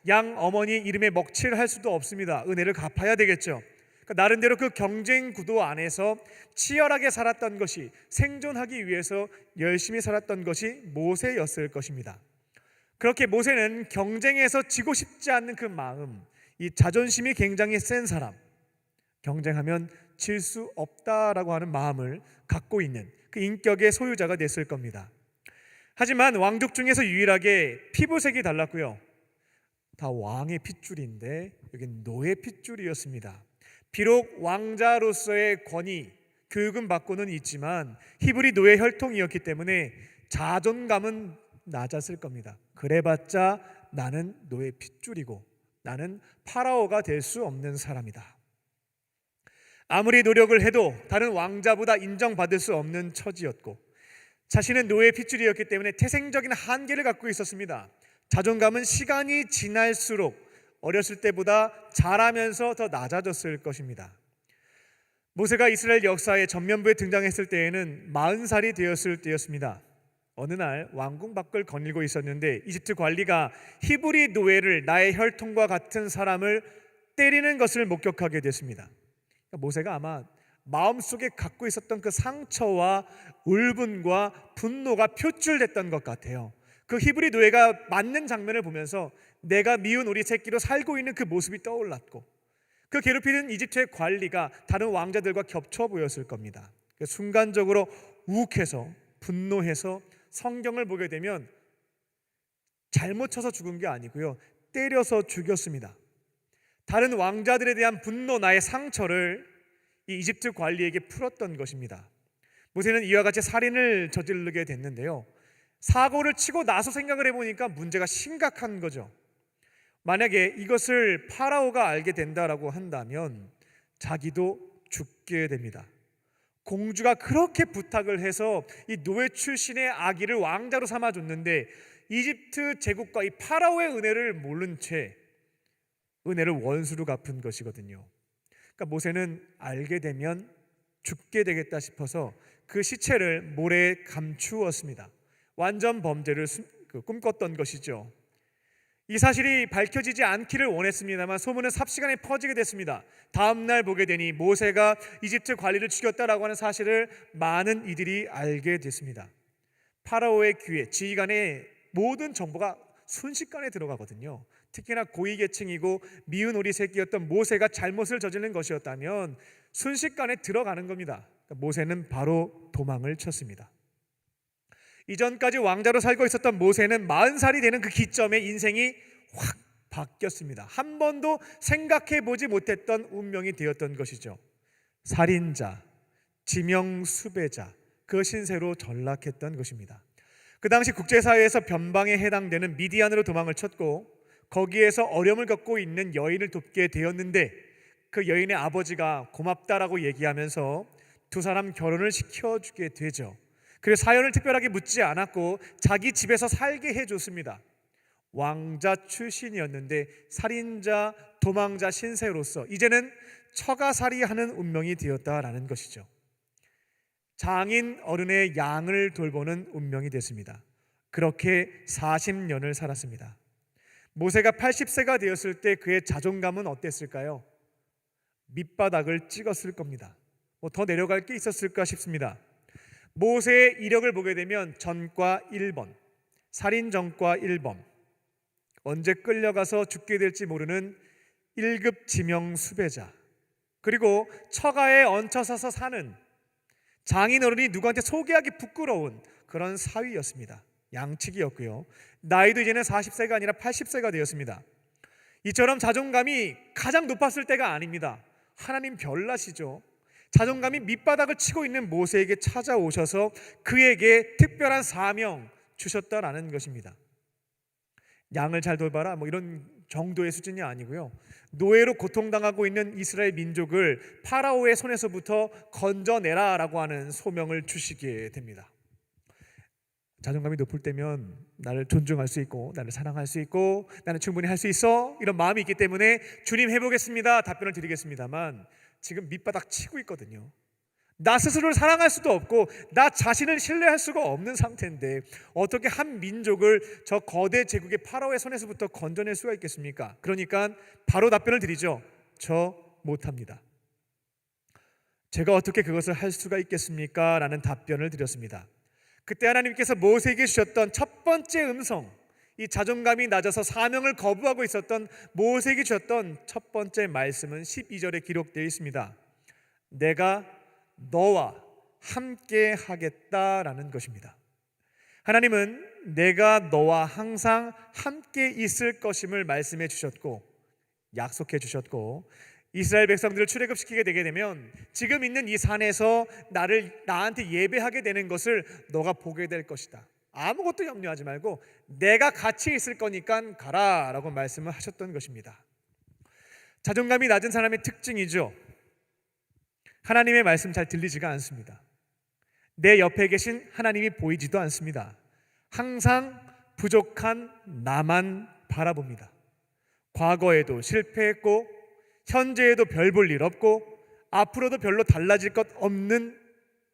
양 어머니 이름에 먹칠을 할 수도 없습니다. 은혜를 갚아야 되겠죠. 그러니까 나름대로 그 경쟁 구도 안에서 치열하게 살았던 것이, 생존하기 위해서 열심히 살았던 것이 모세였을 것입니다. 그렇게 모세는 경쟁에서 지고 싶지 않는 그 마음, 이 자존심이 굉장히 센 사람, 경쟁하면 질 수 없다라고 하는 마음을 갖고 있는 그 인격의 소유자가 됐을 겁니다. 하지만 왕족 중에서 유일하게 피부색이 달랐고요, 다 왕의 핏줄인데 여긴 노예 핏줄이었습니다. 비록 왕자로서의 권위, 교육은 받고는 있지만 히브리 노예 혈통이었기 때문에 자존감은 낮았을 겁니다. 그래봤자 나는 노예 핏줄이고 나는 파라오가 될 수 없는 사람이다. 아무리 노력을 해도 다른 왕자보다 인정받을 수 없는 처지였고, 자신은 노예의 핏줄이었기 때문에 태생적인 한계를 갖고 있었습니다. 자존감은 시간이 지날수록 어렸을 때보다 자라면서 더 낮아졌을 것입니다. 모세가 이스라엘 역사의 전면부에 등장했을 때에는 40살이 되었을 때였습니다. 어느 날 왕궁 밖을 거닐고 있었는데 이집트 관리가 히브리 노예를 나의 혈통과 같은 사람을 때리는 것을 목격하게 됐습니다. 모세가 아마 마음속에 갖고 있었던 그 상처와 울분과 분노가 표출됐던 것 같아요. 그 히브리 노예가 맞는 장면을 보면서 내가 미운 우리 새끼로 살고 있는 그 모습이 떠올랐고, 그 괴롭히는 이집트의 관리가 다른 왕자들과 겹쳐 보였을 겁니다. 순간적으로 욱해서 분노해서 성경을 보게 되면 잘못 쳐서 죽은 게 아니고요, 때려서 죽였습니다. 다른 왕자들에 대한 분노, 나의 상처를 이 이집트 관리에게 풀었던 것입니다. 모세는 이와 같이 살인을 저지르게 됐는데요, 사고를 치고 나서 생각을 해보니까 문제가 심각한 거죠. 만약에 이것을 파라오가 알게 된다라고 한다면 자기도 죽게 됩니다. 공주가 그렇게 부탁을 해서 이 노예 출신의 아기를 왕자로 삼아줬는데 이집트 제국과 이 파라오의 은혜를 모른 채 은혜를 원수로 갚은 것이거든요. 그러니까 모세는 알게 되면 죽게 되겠다 싶어서 그 시체를 모래에 감추었습니다. 완전 범죄를 꿈꿨던 것이죠. 이 사실이 밝혀지지 않기를 원했습니다만 소문은 삽시간에 퍼지게 됐습니다. 다음 날 보게 되니 모세가 이집트 관리를 죽였다라고 하는 사실을 많은 이들이 알게 됐습니다. 파라오의 귀에, 지휘관의 모든 정보가 순식간에 들어가거든요. 특히나 고위계층이고 미운 오리 새끼였던 모세가 잘못을 저지른 것이었다면 순식간에 들어가는 겁니다. 모세는 바로 도망을 쳤습니다. 이전까지 왕자로 살고 있었던 모세는 40살이 되는 그 기점에 인생이 확 바뀌었습니다. 한 번도 생각해 보지 못했던 운명이 되었던 것이죠. 살인자, 지명수배자, 그 신세로 전락했던 것입니다. 그 당시 국제사회에서 변방에 해당되는 미디안으로 도망을 쳤고 거기에서 어려움을 겪고 있는 여인을 돕게 되었는데 그 여인의 아버지가 고맙다라고 얘기하면서 두 사람 결혼을 시켜주게 되죠. 그리고 사연을 특별하게 묻지 않았고 자기 집에서 살게 해줬습니다. 왕자 출신이었는데 살인자, 도망자 신세로서 이제는 처가살이하는 운명이 되었다라는 것이죠. 장인 어른의 양을 돌보는 운명이 됐습니다. 그렇게 40년을 살았습니다. 모세가 80세가 되었을 때 그의 자존감은 어땠을까요? 밑바닥을 찍었을 겁니다. 더 내려갈 게 있었을까 싶습니다. 모세의 이력을 보게 되면 전과 1번, 살인 전과 1번, 언제 끌려가서 죽게 될지 모르는 1급 지명 수배자, 그리고 처가에 얹혀서서 사는 장인어른이 누구한테 소개하기 부끄러운 그런 사위였습니다. 양측이었고요. 나이도 이제는 40세가 아니라 80세가 되었습니다. 이처럼 자존감이 가장 높았을 때가 아닙니다. 하나님 별나시죠. 자존감이 밑바닥을 치고 있는 모세에게 찾아오셔서 그에게 특별한 사명 주셨다라는 것입니다. 양을 잘 돌봐라 이런 정도의 수준이 아니고요, 노예로 고통당하고 있는 이스라엘 민족을 파라오의 손에서부터 건져내라라고 하는 소명을 주시게 됩니다. 자존감이 높을 때면 나를 존중할 수 있고 나를 사랑할 수 있고 나는 충분히 할 수 있어, 이런 마음이 있기 때문에 주님 해보겠습니다 답변을 드리겠습니다만 지금 밑바닥 치고 있거든요. 나 스스로를 사랑할 수도 없고 나 자신을 신뢰할 수가 없는 상태인데 어떻게 한 민족을 저 거대 제국의 파라오의 손에서부터 건져낼 수가 있겠습니까? 그러니까 바로 답변을 드리죠. 저 못합니다. 제가 어떻게 그것을 할 수가 있겠습니까? 라는 답변을 드렸습니다. 그때 하나님께서 모세에게 주셨던 첫 번째 음성, 이 자존감이 낮아서 사명을 거부하고 있었던 모세에게 주셨던 첫 번째 말씀은 12절에 기록되어 있습니다. 내가 너와 함께 하겠다라는 것입니다. 하나님은 내가 너와 항상 함께 있을 것임을 말씀해 주셨고 약속해 주셨고, 이스라엘 백성들을 출애굽시키게 되게 되면 지금 있는 이 산에서 나한테 예배하게 되는 것을 너가 보게 될 것이다. 아무것도 염려하지 말고 내가 같이 있을 거니까 가라 라고 말씀을 하셨던 것입니다. 자존감이 낮은 사람의 특징이죠. 하나님의 말씀 잘 들리지가 않습니다. 내 옆에 계신 하나님이 보이지도 않습니다. 항상 부족한 나만 바라봅니다. 과거에도 실패했고 현재에도 별 볼 일 없고 앞으로도 별로 달라질 것 없는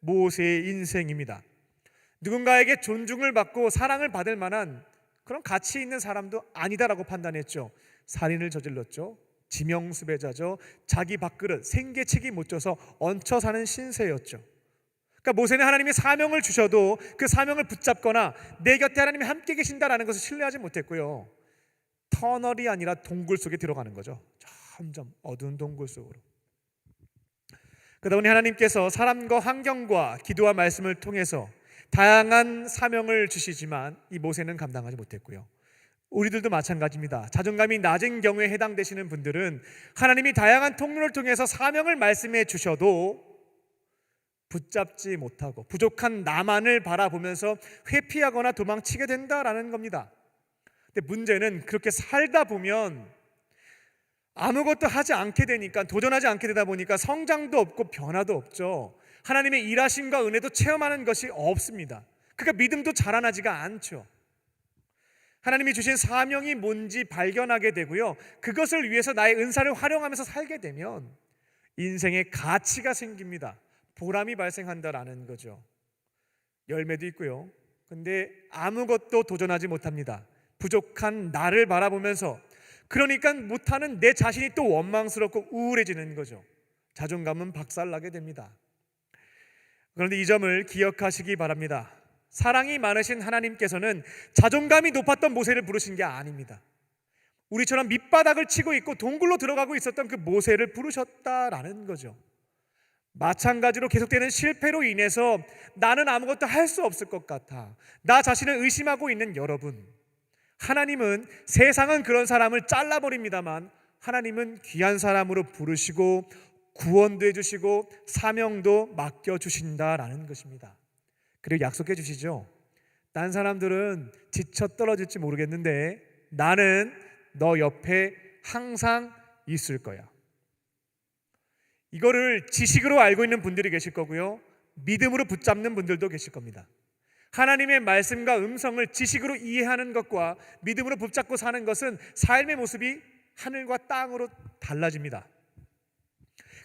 모세의 인생입니다. 누군가에게 존중을 받고 사랑을 받을 만한 그런 가치 있는 사람도 아니다라고 판단했죠. 살인을 저질렀죠. 지명수배자죠. 자기 밥그릇 생계치기 못 져서 얹혀 사는 신세였죠. 그러니까 모세는 하나님이 사명을 주셔도 그 사명을 붙잡거나 내 곁에 하나님이 함께 계신다라는 것을 신뢰하지 못했고요. 터널이 아니라 동굴 속에 들어가는 거죠. 점점 어두운 동굴 속으로. 그러다 보니 하나님께서 사람과 환경과 기도와 말씀을 통해서 다양한 사명을 주시지만 이 모세는 감당하지 못했고요. 우리들도 마찬가지입니다. 자존감이 낮은 경우에 해당되시는 분들은 하나님이 다양한 통로를 통해서 사명을 말씀해 주셔도 붙잡지 못하고 부족한 나만을 바라보면서 회피하거나 도망치게 된다라는 겁니다. 근데 문제는 그렇게 살다 보면 아무것도 하지 않게 되니까, 도전하지 않게 되다 보니까 성장도 없고 변화도 없죠. 하나님의 일하심과 은혜도 체험하는 것이 없습니다. 그러니까 믿음도 자라나지가 않죠. 하나님이 주신 사명이 뭔지 발견하게 되고요, 그것을 위해서 나의 은사를 활용하면서 살게 되면 인생에 가치가 생깁니다. 보람이 발생한다라는 거죠. 열매도 있고요. 근데 아무것도 도전하지 못합니다. 부족한 나를 바라보면서, 그러니까 못하는 내 자신이 또 원망스럽고 우울해지는 거죠. 자존감은 박살나게 됩니다. 그런데 이 점을 기억하시기 바랍니다. 사랑이 많으신 하나님께서는 자존감이 높았던 모세를 부르신 게 아닙니다. 우리처럼 밑바닥을 치고 있고 동굴로 들어가고 있었던 그 모세를 부르셨다라는 거죠. 마찬가지로 계속되는 실패로 인해서 나는 아무것도 할 수 없을 것 같아, 나 자신을 의심하고 있는 여러분, 하나님은, 세상은 그런 사람을 잘라버립니다만 하나님은 귀한 사람으로 부르시고 구원도 해주시고 사명도 맡겨주신다라는 것입니다. 그리고 약속해 주시죠. 딴 사람들은 지쳐 떨어질지 모르겠는데 나는 너 옆에 항상 있을 거야. 이거를 지식으로 알고 있는 분들이 계실 거고요, 믿음으로 붙잡는 분들도 계실 겁니다. 하나님의 말씀과 음성을 지식으로 이해하는 것과 믿음으로 붙잡고 사는 것은 삶의 모습이 하늘과 땅으로 달라집니다.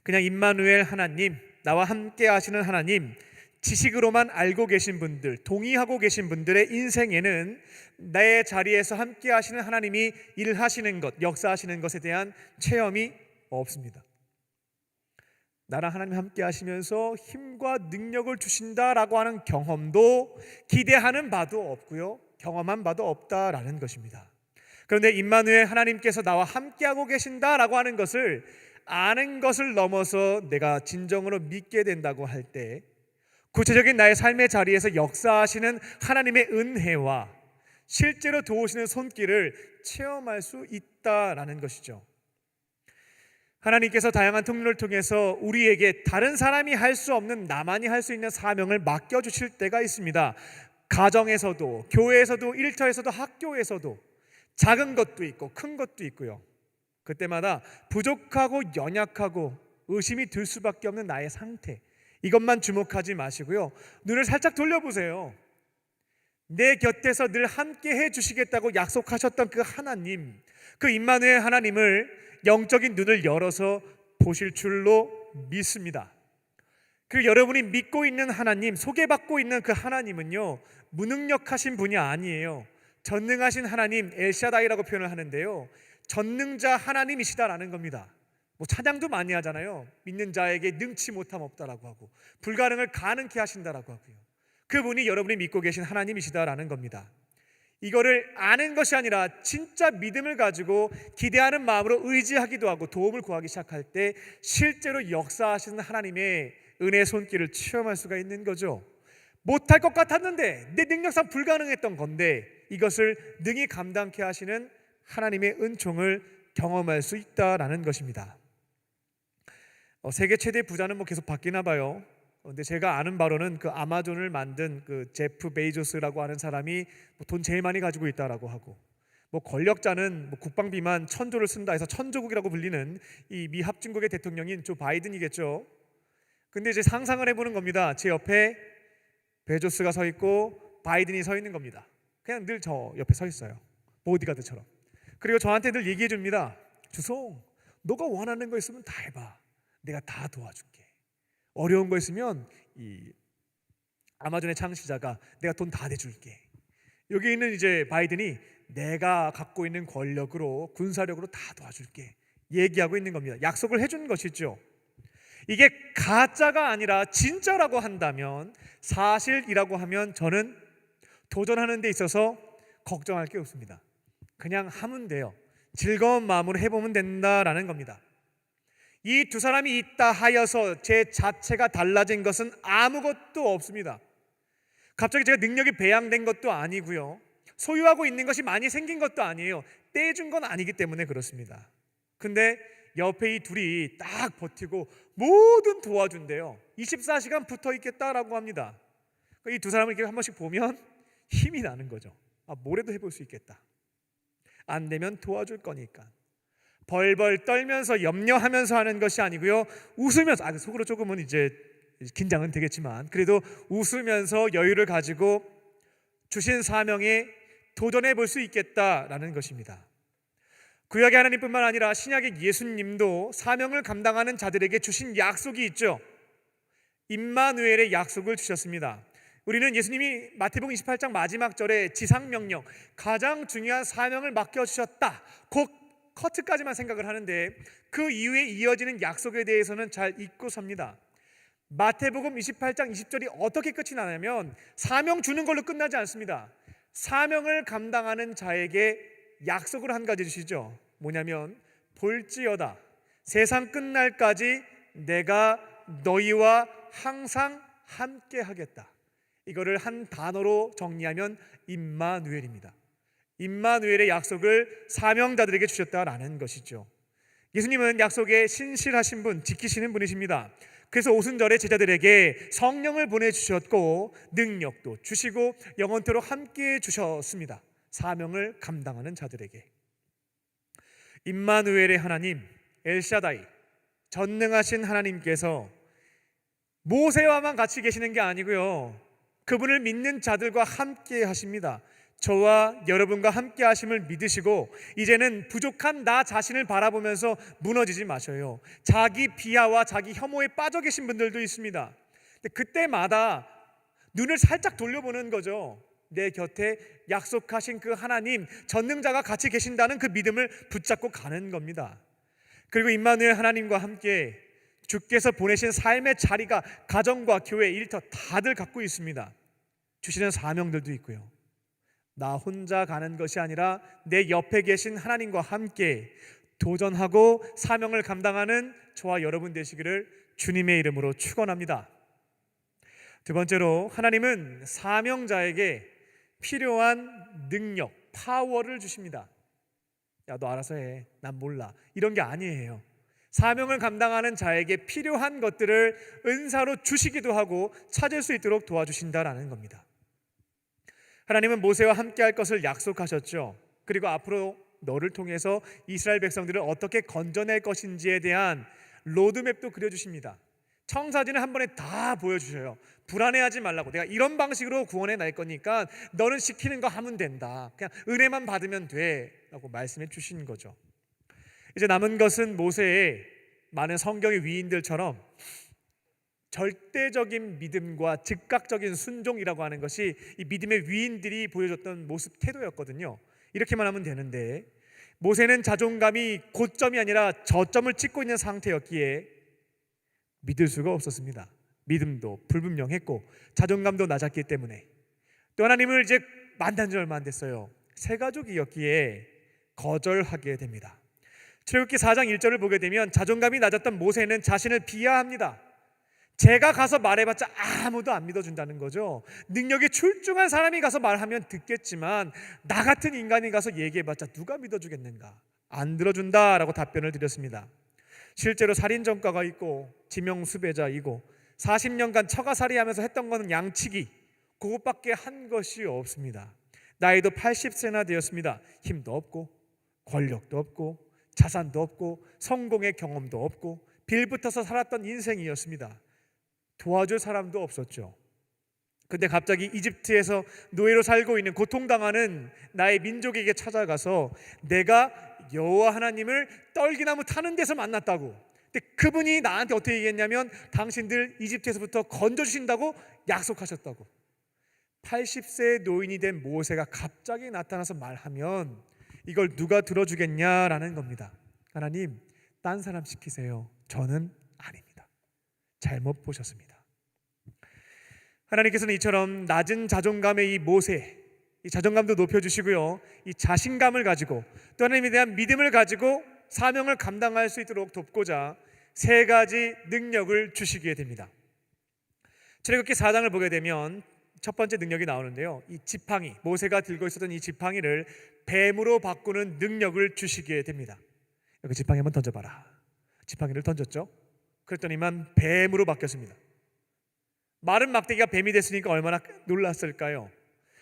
그냥 임마누엘 하나님, 나와 함께 하시는 하나님, 지식으로만 알고 계신 분들, 동의하고 계신 분들의 인생에는 내 자리에서 함께 하시는 하나님이 일하시는 것, 역사하시는 것에 대한 체험이 없습니다. 나랑 하나님 함께 하시면서 힘과 능력을 주신다라고 하는 경험도 기대하는 바도 없고요, 경험한 바도 없다라는 것입니다. 그런데 임마누엘 하나님께서 나와 함께하고 계신다라고 하는 것을 아는 것을 넘어서 내가 진정으로 믿게 된다고 할 때 구체적인 나의 삶의 자리에서 역사하시는 하나님의 은혜와 실제로 도우시는 손길을 체험할 수 있다라는 것이죠. 하나님께서 다양한 통로를 통해서 우리에게 다른 사람이 할 수 없는, 나만이 할 수 있는 사명을 맡겨주실 때가 있습니다. 가정에서도, 교회에서도, 일터에서도, 학교에서도 작은 것도 있고 큰 것도 있고요. 그때마다 부족하고 연약하고 의심이 들 수밖에 없는 나의 상태, 이것만 주목하지 마시고요, 눈을 살짝 돌려보세요. 내 곁에서 늘 함께 해주시겠다고 약속하셨던 그 하나님, 그 임마누엘 하나님을 영적인 눈을 열어서 보실 줄로 믿습니다. 그리고 여러분이 믿고 있는 하나님, 소개받고 있는 그 하나님은요, 무능력하신 분이 아니에요. 전능하신 하나님, 엘샤다이라고 표현을 하는데요, 전능자 하나님이시다라는 겁니다. 뭐 찬양도 많이 하잖아요. 믿는 자에게 능치 못함 없다라고 하고 불가능을 가능케 하신다라고 하고요. 그분이 여러분이 믿고 계신 하나님이시다라는 겁니다. 이거를 아는 것이 아니라 진짜 믿음을 가지고 기대하는 마음으로 의지하기도 하고 도움을 구하기 시작할 때 실제로 역사하시는 하나님의 은혜의 손길을 체험할 수가 있는 거죠. 못할 것 같았는데, 내 능력상 불가능했던 건데 이것을 능히 감당케 하시는 하나님의 은총을 경험할 수 있다라는 것입니다. 세계 최대 부자는 뭐 계속 바뀌나 봐요. 근데 제가 아는 바로는 그 아마존을 만든 그 제프 베이조스라고 하는 사람이 돈 제일 많이 가지고 있다라고 하고, 뭐 권력자는 뭐 국방비만 1,000조를 쓴다 해서 천조국이라고 불리는 이 미 합중국의 대통령인 조 바이든이겠죠. 근데 이제 상상을 해보는 겁니다. 제 옆에 베조스가 서 있고 바이든이 서 있는 겁니다. 그냥 늘 저 옆에 서 있어요. 보디가드처럼. 그리고 저한테 늘 얘기해 줍니다. 주송, 너가 원하는 거 있으면 다 해봐. 내가 다 도와줄게. 어려운 거 있으면 이 아마존의 창시자가 내가 돈 다 내줄게. 여기 있는 이제 바이든이 내가 갖고 있는 권력으로, 군사력으로 다 도와줄게 얘기하고 있는 겁니다. 약속을 해준 것이죠. 이게 가짜가 아니라 진짜라고 한다면, 사실이라고 하면 저는 도전하는 데 있어서 걱정할 게 없습니다. 그냥 하면 돼요. 즐거운 마음으로 해보면 된다라는 겁니다. 이 두 사람이 있다 하여서 제 자체가 달라진 것은 아무것도 없습니다. 갑자기 제가 능력이 배양된 것도 아니고요, 소유하고 있는 것이 많이 생긴 것도 아니에요. 떼준 건 아니기 때문에 그렇습니다. 근데 옆에 이 둘이 딱 버티고 뭐든 도와준대요. 24시간 붙어 있겠다라고 합니다. 이 두 사람을 이렇게 한 번씩 보면 힘이 나는 거죠. 뭐래도 해볼 수 있겠다. 안 되면 도와줄 거니까. 벌벌 떨면서 염려하면서 하는 것이 아니고요, 웃으면서, 속으로 조금은 이제 긴장은 되겠지만 그래도 웃으면서 여유를 가지고 주신 사명에 도전해 볼 수 있겠다라는 것입니다. 구약의 하나님뿐만 아니라 신약의 예수님도 사명을 감당하는 자들에게 주신 약속이 있죠. 임마누엘의 약속을 주셨습니다. 우리는 예수님이 마태복음 28장 마지막 절에 지상명령, 가장 중요한 사명을 맡겨주셨다, 곧 커트까지만 생각을 하는데 그 이후에 이어지는 약속에 대해서는 잘 잊고 삽니다. 마태복음 28장 20절이 어떻게 끝이 나냐면 사명 주는 걸로 끝나지 않습니다. 사명을 감당하는 자에게 약속을 한 가지 주시죠. 뭐냐면 볼지어다 세상 끝날까지 내가 너희와 항상 함께 하겠다. 이거를 한 단어로 정리하면 임마누엘입니다. 임마누엘의 약속을 사명자들에게 주셨다라는 것이죠. 예수님은 약속에 신실하신 분, 지키시는 분이십니다. 그래서 오순절에 제자들에게 성령을 보내주셨고 능력도 주시고 영원토록 함께해 주셨습니다. 사명을 감당하는 자들에게. 임마누엘의 하나님, 엘샤다이, 전능하신 하나님께서 모세와만 같이 계시는 게 아니고요, 그분을 믿는 자들과 함께 하십니다. 저와 여러분과 함께 하심을 믿으시고 이제는 부족한 나 자신을 바라보면서 무너지지 마셔요. 자기 비하와 자기 혐오에 빠져 계신 분들도 있습니다. 그때마다 눈을 살짝 돌려보는 거죠. 내 곁에 약속하신 그 하나님, 전능자가 같이 계신다는 그 믿음을 붙잡고 가는 겁니다. 그리고 임마누엘 하나님과 함께 주께서 보내신 삶의 자리가 가정과 교회, 일터 다들 갖고 있습니다. 주시는 사명들도 있고요. 나 혼자 가는 것이 아니라 내 옆에 계신 하나님과 함께 도전하고 사명을 감당하는 저와 여러분 되시기를 주님의 이름으로 축원합니다. 두 번째로, 하나님은 사명자에게 필요한 능력, 파워를 주십니다. 야, 너 알아서 해. 난 몰라. 이런 게 아니에요. 사명을 감당하는 자에게 필요한 것들을 은사로 주시기도 하고 찾을 수 있도록 도와주신다라는 겁니다. 하나님은 모세와 함께 할 것을 약속하셨죠. 그리고 앞으로 너를 통해서 이스라엘 백성들을 어떻게 건져낼 것인지에 대한 로드맵도 그려주십니다. 청사진을 한 번에 다 보여주셔요. 불안해하지 말라고. 내가 이런 방식으로 구원해 낼 거니까 너는 시키는 거 하면 된다. 그냥 은혜만 받으면 돼 라고 말씀해 주신 거죠. 이제 남은 것은 모세의 많은 성경의 위인들처럼 절대적인 믿음과 즉각적인 순종이라고 하는 것이 이 믿음의 위인들이 보여줬던 모습, 태도였거든요. 이렇게만 하면 되는데 모세는 자존감이 고점이 아니라 저점을 찍고 있는 상태였기에 믿을 수가 없었습니다. 믿음도 불분명했고 자존감도 낮았기 때문에. 또 하나님을 이제 만난 지 얼마 안 됐어요. 세 가족이었기에 거절하게 됩니다. 출애굽기 4장 1절을 보게 되면 자존감이 낮았던 모세는 자신을 비하합니다. 제가 가서 말해봤자 아무도 안 믿어준다는 거죠. 능력이 출중한 사람이 가서 말하면 듣겠지만 나 같은 인간이 가서 얘기해봤자 누가 믿어주겠는가. 안 들어준다라고 답변을 드렸습니다. 실제로 살인전과가 있고 지명수배자이고 40년간 처가살이하면서 했던 거는 양치기, 그것밖에 한 것이 없습니다. 나이도 80세나 되었습니다. 힘도 없고 권력도 없고 자산도 없고 성공의 경험도 없고 빌붙어서 살았던 인생이었습니다. 도와줄 사람도 없었죠. 근데 갑자기 이집트에서 노예로 살고 있는 고통당하는 나의 민족에게 찾아가서 내가 여호와 하나님을 떨기나무 타는 데서 만났다고. 근데 그분이 나한테 어떻게 얘기했냐면 당신들 이집트에서부터 건져주신다고 약속하셨다고. 80세 노인이 된 모세가 갑자기 나타나서 말하면 이걸 누가 들어주겠냐라는 겁니다. 하나님, 딴 사람 시키세요. 저는 아닙니다. 잘못 보셨습니다. 하나님께서는 이처럼 낮은 자존감의 이 모세, 이 자존감도 높여주시고요, 이 자신감을 가지고 또 하나님에 대한 믿음을 가지고 사명을 감당할 수 있도록 돕고자 세 가지 능력을 주시게 됩니다. 출애굽기 4장을 보게 되면 첫 번째 능력이 나오는데요, 이 지팡이, 모세가 들고 있었던 이 지팡이를 뱀으로 바꾸는 능력을 주시게 됩니다. 여기 지팡이 한번 던져봐라. 지팡이를 던졌죠. 그랬더니만 뱀으로 바뀌었습니다. 마른 막대기가 뱀이 됐으니까 얼마나 놀랐을까요?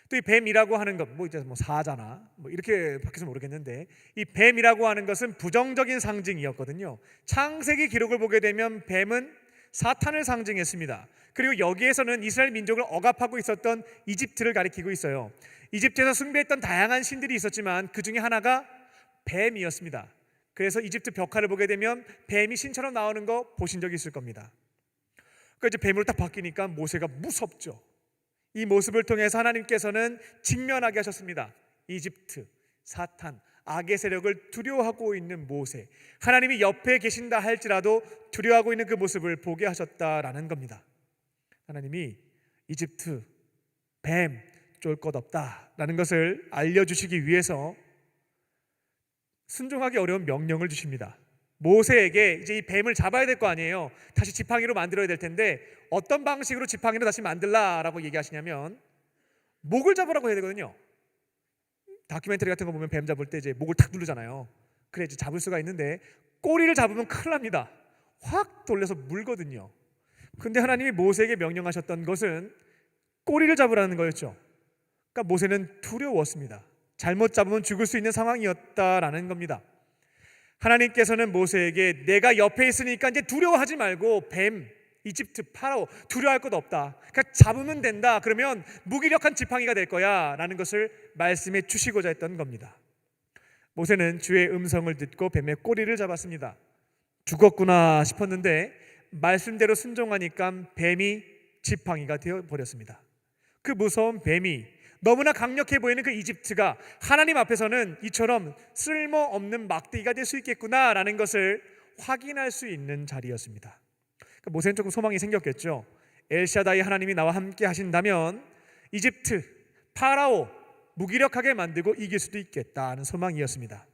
또 이 뱀이라고 하는 것, 뭐 이제 사자나 이렇게 바뀌어서 모르겠는데, 이 뱀이라고 하는 것은 부정적인 상징이었거든요. 창세기 기록을 보게 되면 뱀은 사탄을 상징했습니다. 그리고 여기에서는 이스라엘 민족을 억압하고 있었던 이집트를 가리키고 있어요. 이집트에서 숭배했던 다양한 신들이 있었지만 그 중에 하나가 뱀이었습니다. 그래서 이집트 벽화를 보게 되면 뱀이 신처럼 나오는 거 보신 적이 있을 겁니다. 그러니까 이제 뱀으로 딱 바뀌니까 모세가 무섭죠. 이 모습을 통해서 하나님께서는 직면하게 하셨습니다. 이집트, 사탄, 악의 세력을 두려워하고 있는 모세, 하나님이 옆에 계신다 할지라도 두려워하고 있는 그 모습을 보게 하셨다라는 겁니다. 하나님이 이집트, 뱀, 쫄 것 없다라는 것을 알려주시기 위해서 순종하기 어려운 명령을 주십니다. 모세에게 이제 이 뱀을 잡아야 될 거 아니에요. 다시 지팡이로 만들어야 될 텐데 어떤 방식으로 지팡이로 다시 만들라라고 얘기하시냐면 목을 잡으라고 해야 되거든요. 다큐멘터리 같은 거 보면 뱀 잡을 때 이제 목을 탁 누르잖아요. 그래 이제 잡을 수가 있는데 꼬리를 잡으면 큰일 납니다. 확 돌려서 물거든요. 근데 하나님이 모세에게 명령하셨던 것은 꼬리를 잡으라는 거였죠. 그러니까 모세는 두려웠습니다. 잘못 잡으면 죽을 수 있는 상황이었다라는 겁니다. 하나님께서는 모세에게 내가 옆에 있으니까 이제 두려워하지 말고 뱀, 이집트, 파라오 두려워할 것 없다. 그러니까 잡으면 된다. 그러면 무기력한 지팡이가 될 거야 라는 것을 말씀해 주시고자 했던 겁니다. 모세는 주의 음성을 듣고 뱀의 꼬리를 잡았습니다. 죽었구나 싶었는데 말씀대로 순종하니까 뱀이 지팡이가 되어버렸습니다. 그 무서운 뱀이, 너무나 강력해 보이는 그 이집트가 하나님 앞에서는 이처럼 쓸모없는 막대기가 될 수 있겠구나라는 것을 확인할 수 있는 자리였습니다. 그러니까 모세는 조금 소망이 생겼겠죠. 엘샤다이 하나님이 나와 함께 하신다면 이집트, 파라오 무기력하게 만들고 이길 수도 있겠다는 소망이었습니다.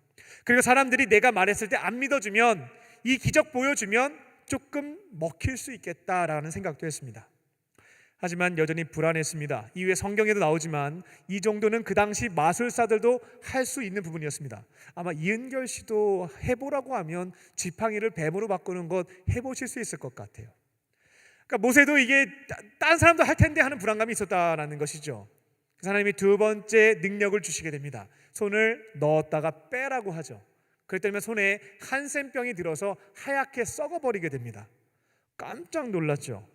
그리고 사람들이 내가 말했을 때 안 믿어주면, 이 기적 보여주면 조금 먹힐 수 있겠다라는 생각도 했습니다. 하지만 여전히 불안했습니다. 이후에 성경에도 나오지만 이 정도는 그 당시 마술사들도 할 수 있는 부분이었습니다. 아마 이은결 씨도 해보라고 하면 지팡이를 뱀으로 바꾸는 것 해보실 수 있을 것 같아요. 그러니까 모세도 이게 딴 사람도 할 텐데 하는 불안감이 있었다라는 것이죠. 그래서 하나님이 두 번째 능력을 주시게 됩니다. 손을 넣었다가 빼라고 하죠. 그랬더니 손에 한센병이 들어서 하얗게 썩어버리게 됩니다. 깜짝 놀랐죠.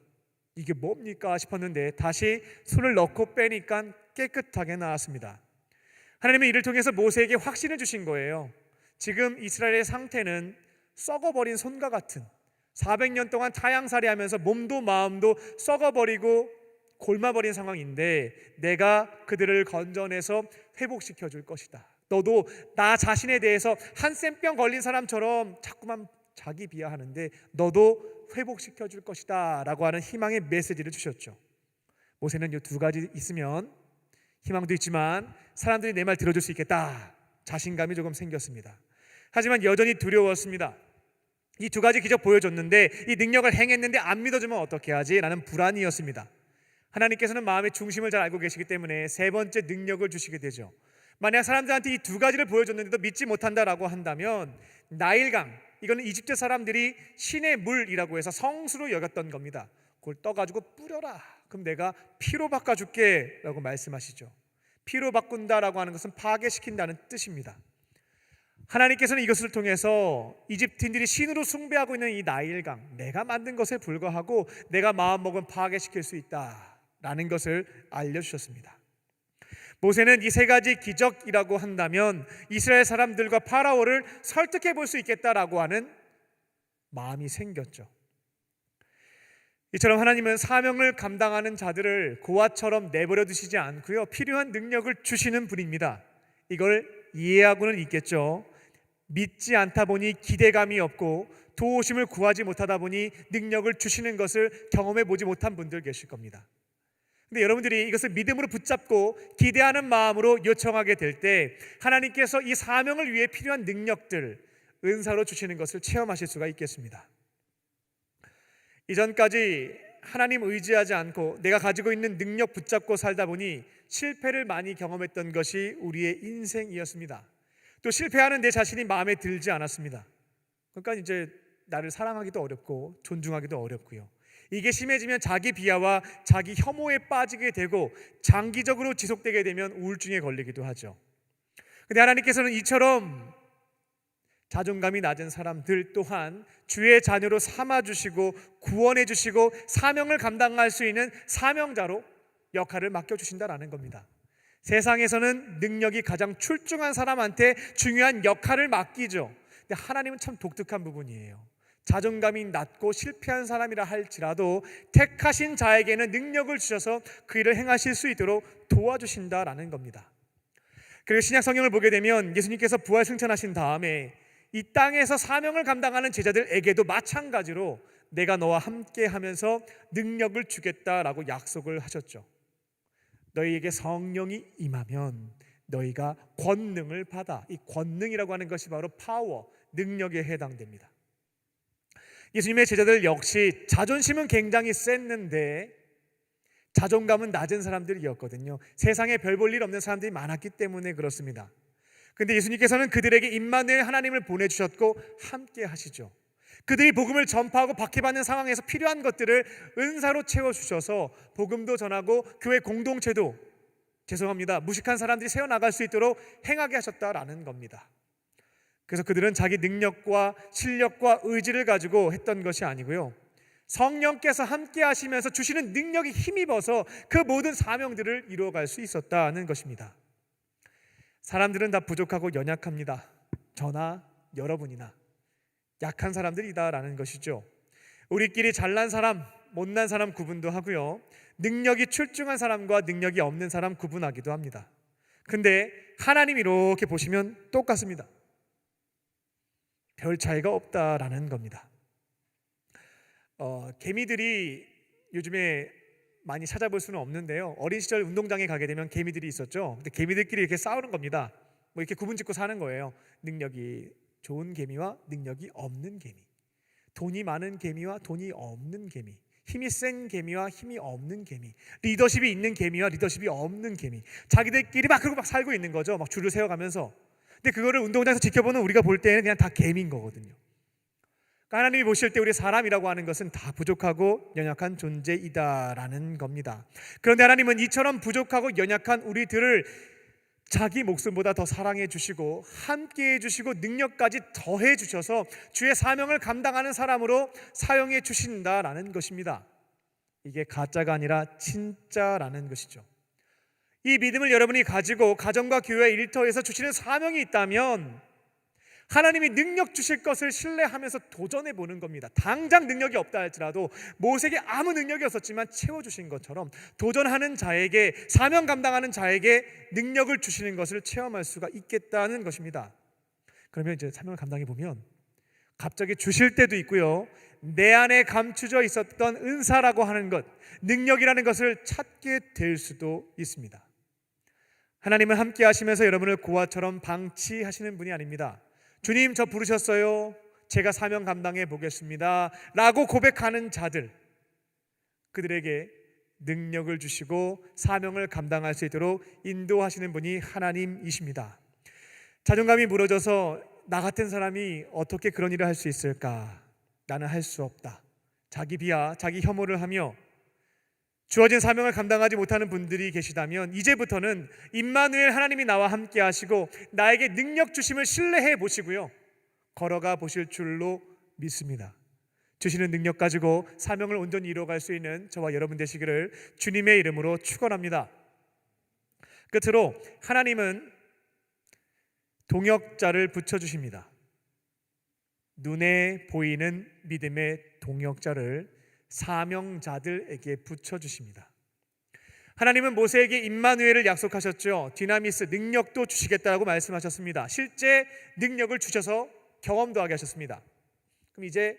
이게 뭡니까 싶었는데 다시 손을 넣고 빼니까 깨끗하게 나왔습니다. 하나님은 이를 통해서 모세에게 확신을 주신 거예요. 지금 이스라엘의 상태는 썩어버린 손과 같은, 400년 동안 타양살이하면서 몸도 마음도 썩어버리고 골마버린 상황인데 내가 그들을 건져내서 회복시켜 줄 것이다. 너도 나 자신에 대해서 한센병 걸린 사람처럼 자꾸만 자기 비하하는데 너도 회복시켜 줄 것이다 라고 하는 희망의 메시지를 주셨죠. 모세는 이 두 가지 있으면 희망도 있지만 사람들이 내 말 들어줄 수 있겠다, 자신감이 조금 생겼습니다. 하지만 여전히 두려웠습니다. 이 두 가지 기적 보여줬는데 이 능력을 행했는데 안 믿어주면 어떻게 하지? 라는 불안이었습니다. 하나님께서는 마음의 중심을 잘 알고 계시기 때문에 세 번째 능력을 주시게 되죠. 만약 사람들한테 이 두 가지를 보여줬는데도 믿지 못한다라고 한다면 나일강, 이거는 이집트 사람들이 신의 물이라고 해서 성수로 여겼던 겁니다. 그걸 떠가지고 뿌려라. 그럼 내가 피로 바꿔줄게 라고 말씀하시죠. 피로 바꾼다라고 하는 것은 파괴시킨다는 뜻입니다. 하나님께서는 이것을 통해서 이집트인들이 신으로 숭배하고 있는 이 나일강, 내가 만든 것에 불과하고 내가 마음먹으면 파괴시킬 수 있다라는 것을 알려주셨습니다. 모세는 이 세 가지 기적이라고 한다면 이스라엘 사람들과 파라오를 설득해 볼 수 있겠다라고 하는 마음이 생겼죠. 이처럼 하나님은 사명을 감당하는 자들을 고아처럼 내버려 두시지 않고요, 필요한 능력을 주시는 분입니다. 이걸 이해하고는 있겠죠. 믿지 않다 보니 기대감이 없고 도우심을 구하지 못하다 보니 능력을 주시는 것을 경험해 보지 못한 분들 계실 겁니다. 근데 여러분들이 이것을 믿음으로 붙잡고 기대하는 마음으로 요청하게 될 때 하나님께서 이 사명을 위해 필요한 능력들 은사로 주시는 것을 체험하실 수가 있겠습니다. 이전까지 하나님 의지하지 않고 내가 가지고 있는 능력 붙잡고 살다 보니 실패를 많이 경험했던 것이 우리의 인생이었습니다. 또 실패하는 내 자신이 마음에 들지 않았습니다. 그러니까 이제 나를 사랑하기도 어렵고 존중하기도 어렵고요. 이게 심해지면 자기 비하와 자기 혐오에 빠지게 되고 장기적으로 지속되게 되면 우울증에 걸리기도 하죠. 근데 하나님께서는 이처럼 자존감이 낮은 사람들 또한 주의 자녀로 삼아주시고 구원해주시고 사명을 감당할 수 있는 사명자로 역할을 맡겨주신다라는 겁니다. 세상에서는 능력이 가장 출중한 사람한테 중요한 역할을 맡기죠. 근데 하나님은 참 독특한 부분이에요. 자존감이 낮고 실패한 사람이라 할지라도 택하신 자에게는 능력을 주셔서 그 일을 행하실 수 있도록 도와주신다라는 겁니다. 그리고 신약 성경을 보게 되면 예수님께서 부활 승천하신 다음에 이 땅에서 사명을 감당하는 제자들에게도 마찬가지로 내가 너와 함께 하면서 능력을 주겠다라고 약속을 하셨죠. 너희에게 성령이 임하면 너희가 권능을 받아. 이 권능이라고 하는 것이 바로 파워, 능력에 해당됩니다. 예수님의 제자들 역시 자존심은 굉장히 셌는데 자존감은 낮은 사람들이었거든요. 세상에 별 볼 일 없는 사람들이 많았기 때문에 그렇습니다. 근데 예수님께서는 그들에게 임마누엘 하나님을 보내주셨고 함께 하시죠. 그들이 복음을 전파하고 박해받는 상황에서 필요한 것들을 은사로 채워주셔서 복음도 전하고 교회 공동체도 무식한 사람들이 세워나갈 수 있도록 행하게 하셨다라는 겁니다. 그래서 그들은 자기 능력과 실력과 의지를 가지고 했던 것이 아니고요, 성령께서 함께 하시면서 주시는 능력에 힘입어서 그 모든 사명들을 이루어갈 수 있었다는 것입니다. 사람들은 다 부족하고 연약합니다. 저나 여러분이나 약한 사람들이다라는 것이죠. 우리끼리 잘난 사람, 못난 사람 구분도 하고요, 능력이 출중한 사람과 능력이 없는 사람 구분하기도 합니다. 근데 하나님 이렇게 보시면 똑같습니다. 별 차이가 없다라는 겁니다. 개미들이 요즘에 많이 찾아볼 수는 없는데요, 어린 시절 운동장에 가게 되면 개미들이 있었죠. 근데 개미들끼리 이렇게 싸우는 겁니다. 뭐 이렇게 구분짓고 사는 거예요. 능력이 좋은 개미와 능력이 없는 개미, 돈이 많은 개미와 돈이 없는 개미, 힘이 센 개미와 힘이 없는 개미, 리더십이 있는 개미와 리더십이 없는 개미, 자기들끼리 막 그러고 막 살고 있는 거죠. 막 줄을 세워가면서. 근데 그거를 운동장에서 지켜보는 우리가 볼 때는 그냥 다 개미인 거거든요. 하나님이 보실 때 우리 사람이라고 하는 것은 다 부족하고 연약한 존재이다라는 겁니다. 그런데 하나님은 이처럼 부족하고 연약한 우리들을 자기 목숨보다 더 사랑해 주시고 함께 해 주시고 능력까지 더해 주셔서 주의 사명을 감당하는 사람으로 사용해 주신다라는 것입니다. 이게 가짜가 아니라 진짜라는 것이죠. 이 믿음을 여러분이 가지고 가정과 교회 일터에서 주시는 사명이 있다면 하나님이 능력 주실 것을 신뢰하면서 도전해 보는 겁니다. 당장 능력이 없다 할지라도 모세에게 아무 능력이 없었지만 채워주신 것처럼 도전하는 자에게, 사명 감당하는 자에게 능력을 주시는 것을 체험할 수가 있겠다는 것입니다. 그러면 이제 사명을 감당해 보면 갑자기 주실 때도 있고요, 내 안에 감추져 있었던 은사라고 하는 것, 능력이라는 것을 찾게 될 수도 있습니다. 하나님은 함께 하시면서 여러분을 고아처럼 방치하시는 분이 아닙니다. 주님, 저 부르셨어요. 제가 사명 감당해 보겠습니다 라고 고백하는 자들, 그들에게 능력을 주시고 사명을 감당할 수 있도록 인도하시는 분이 하나님이십니다. 자존감이 무너져서 나 같은 사람이 어떻게 그런 일을 할 수 있을까? 나는 할 수 없다. 자기 비하, 자기 혐오를 하며 주어진 사명을 감당하지 못하는 분들이 계시다면 이제부터는 임마누엘 하나님이 나와 함께 하시고 나에게 능력 주심을 신뢰해 보시고요, 걸어가 보실 줄로 믿습니다. 주시는 능력 가지고 사명을 온전히 이루어갈 수 있는 저와 여러분 되시기를 주님의 이름으로 축원합니다. 끝으로 하나님은 동역자를 붙여주십니다. 눈에 보이는 믿음의 동역자를 사명자들에게 붙여주십니다. 하나님은 모세에게 임마누엘을 약속하셨죠. 디나미스, 능력도 주시겠다고 말씀하셨습니다. 실제 능력을 주셔서 경험도 하게 하셨습니다. 그럼 이제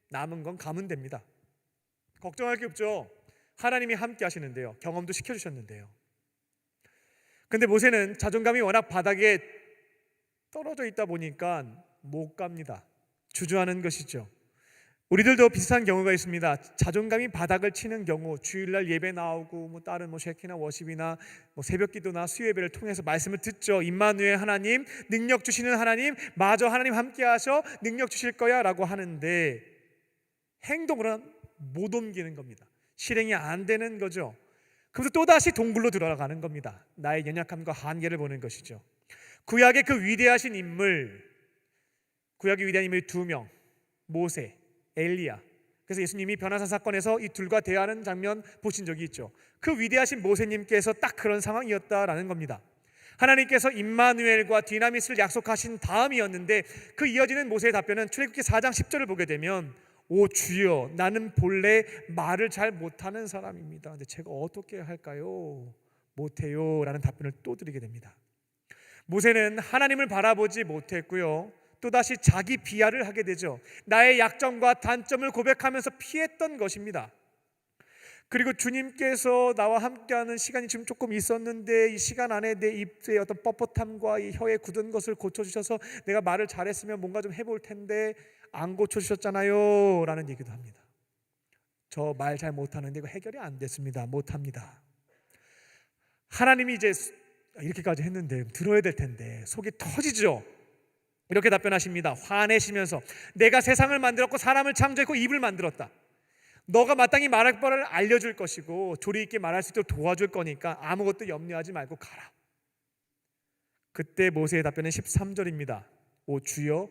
남은 건 가면 됩니다. 걱정할 게 없죠. 하나님이 함께 하시는데요, 경험도 시켜주셨는데요. 근데 모세는 자존감이 워낙 바닥에 떨어져 있다 보니까 못 갑니다. 주저하는 것이죠. 우리들도 비슷한 경우가 있습니다. 자존감이 바닥을 치는 경우, 주일날 예배 나오고 다른 쉐키나 워십이나 새벽기도나 수요예배를 통해서 말씀을 듣죠. 임마누엘 하나님, 능력 주시는 하나님, 마저 하나님 함께 하셔 능력 주실 거야 라고 하는데 행동으로는 못 옮기는 겁니다. 실행이 안 되는 거죠. 그래서 또다시 동굴로 들어가는 겁니다. 나의 연약함과 한계를 보는 것이죠. 구약의 그 위대하신 인물, 구약의 위대한 인물이 2명, 모세, 엘리야. 그래서 예수님이 변화산 사건에서 이 둘과 대화하는 장면 보신 적이 있죠. 그 위대하신 모세님께서 딱 그런 상황이었다라는 겁니다. 하나님께서 임마누엘과 디나미스를 약속하신 다음이었는데 그 이어지는 모세의 답변은 출애굽기 4장 10절을 보게 되면 오 주여, 나는 본래 말을 잘 못하는 사람입니다. 근데 제가 어떻게 할까요? 못해요 라는 답변을 또 드리게 됩니다. 모세는 하나님을 바라보지 못했고요, 또다시 자기 비하를 하게 되죠. 나의 약점과 단점을 고백하면서 피했던 것입니다. 그리고 주님께서 나와 함께하는 시간이 지금 조금 있었는데 이 시간 안에 내 입의 어떤 뻣뻣함과 이 혀에 굳은 것을 고쳐주셔서 내가 말을 잘했으면 뭔가 좀 해볼 텐데 안 고쳐주셨잖아요 라는 얘기도 합니다. 저 말 잘 못하는데 이거 해결이 안 됐습니다. 못합니다. 하나님이 이제 이렇게까지 했는데 들어야 될 텐데 속이 터지죠. 이렇게 답변하십니다. 화내시면서 내가 세상을 만들었고 사람을 창조했고 입을 만들었다. 너가 마땅히 말할 바를 알려줄 것이고 조리 있게 말할 수 있도록 도와줄 거니까 아무것도 염려하지 말고 가라. 그때 모세의 답변은 13절입니다. 오 주여,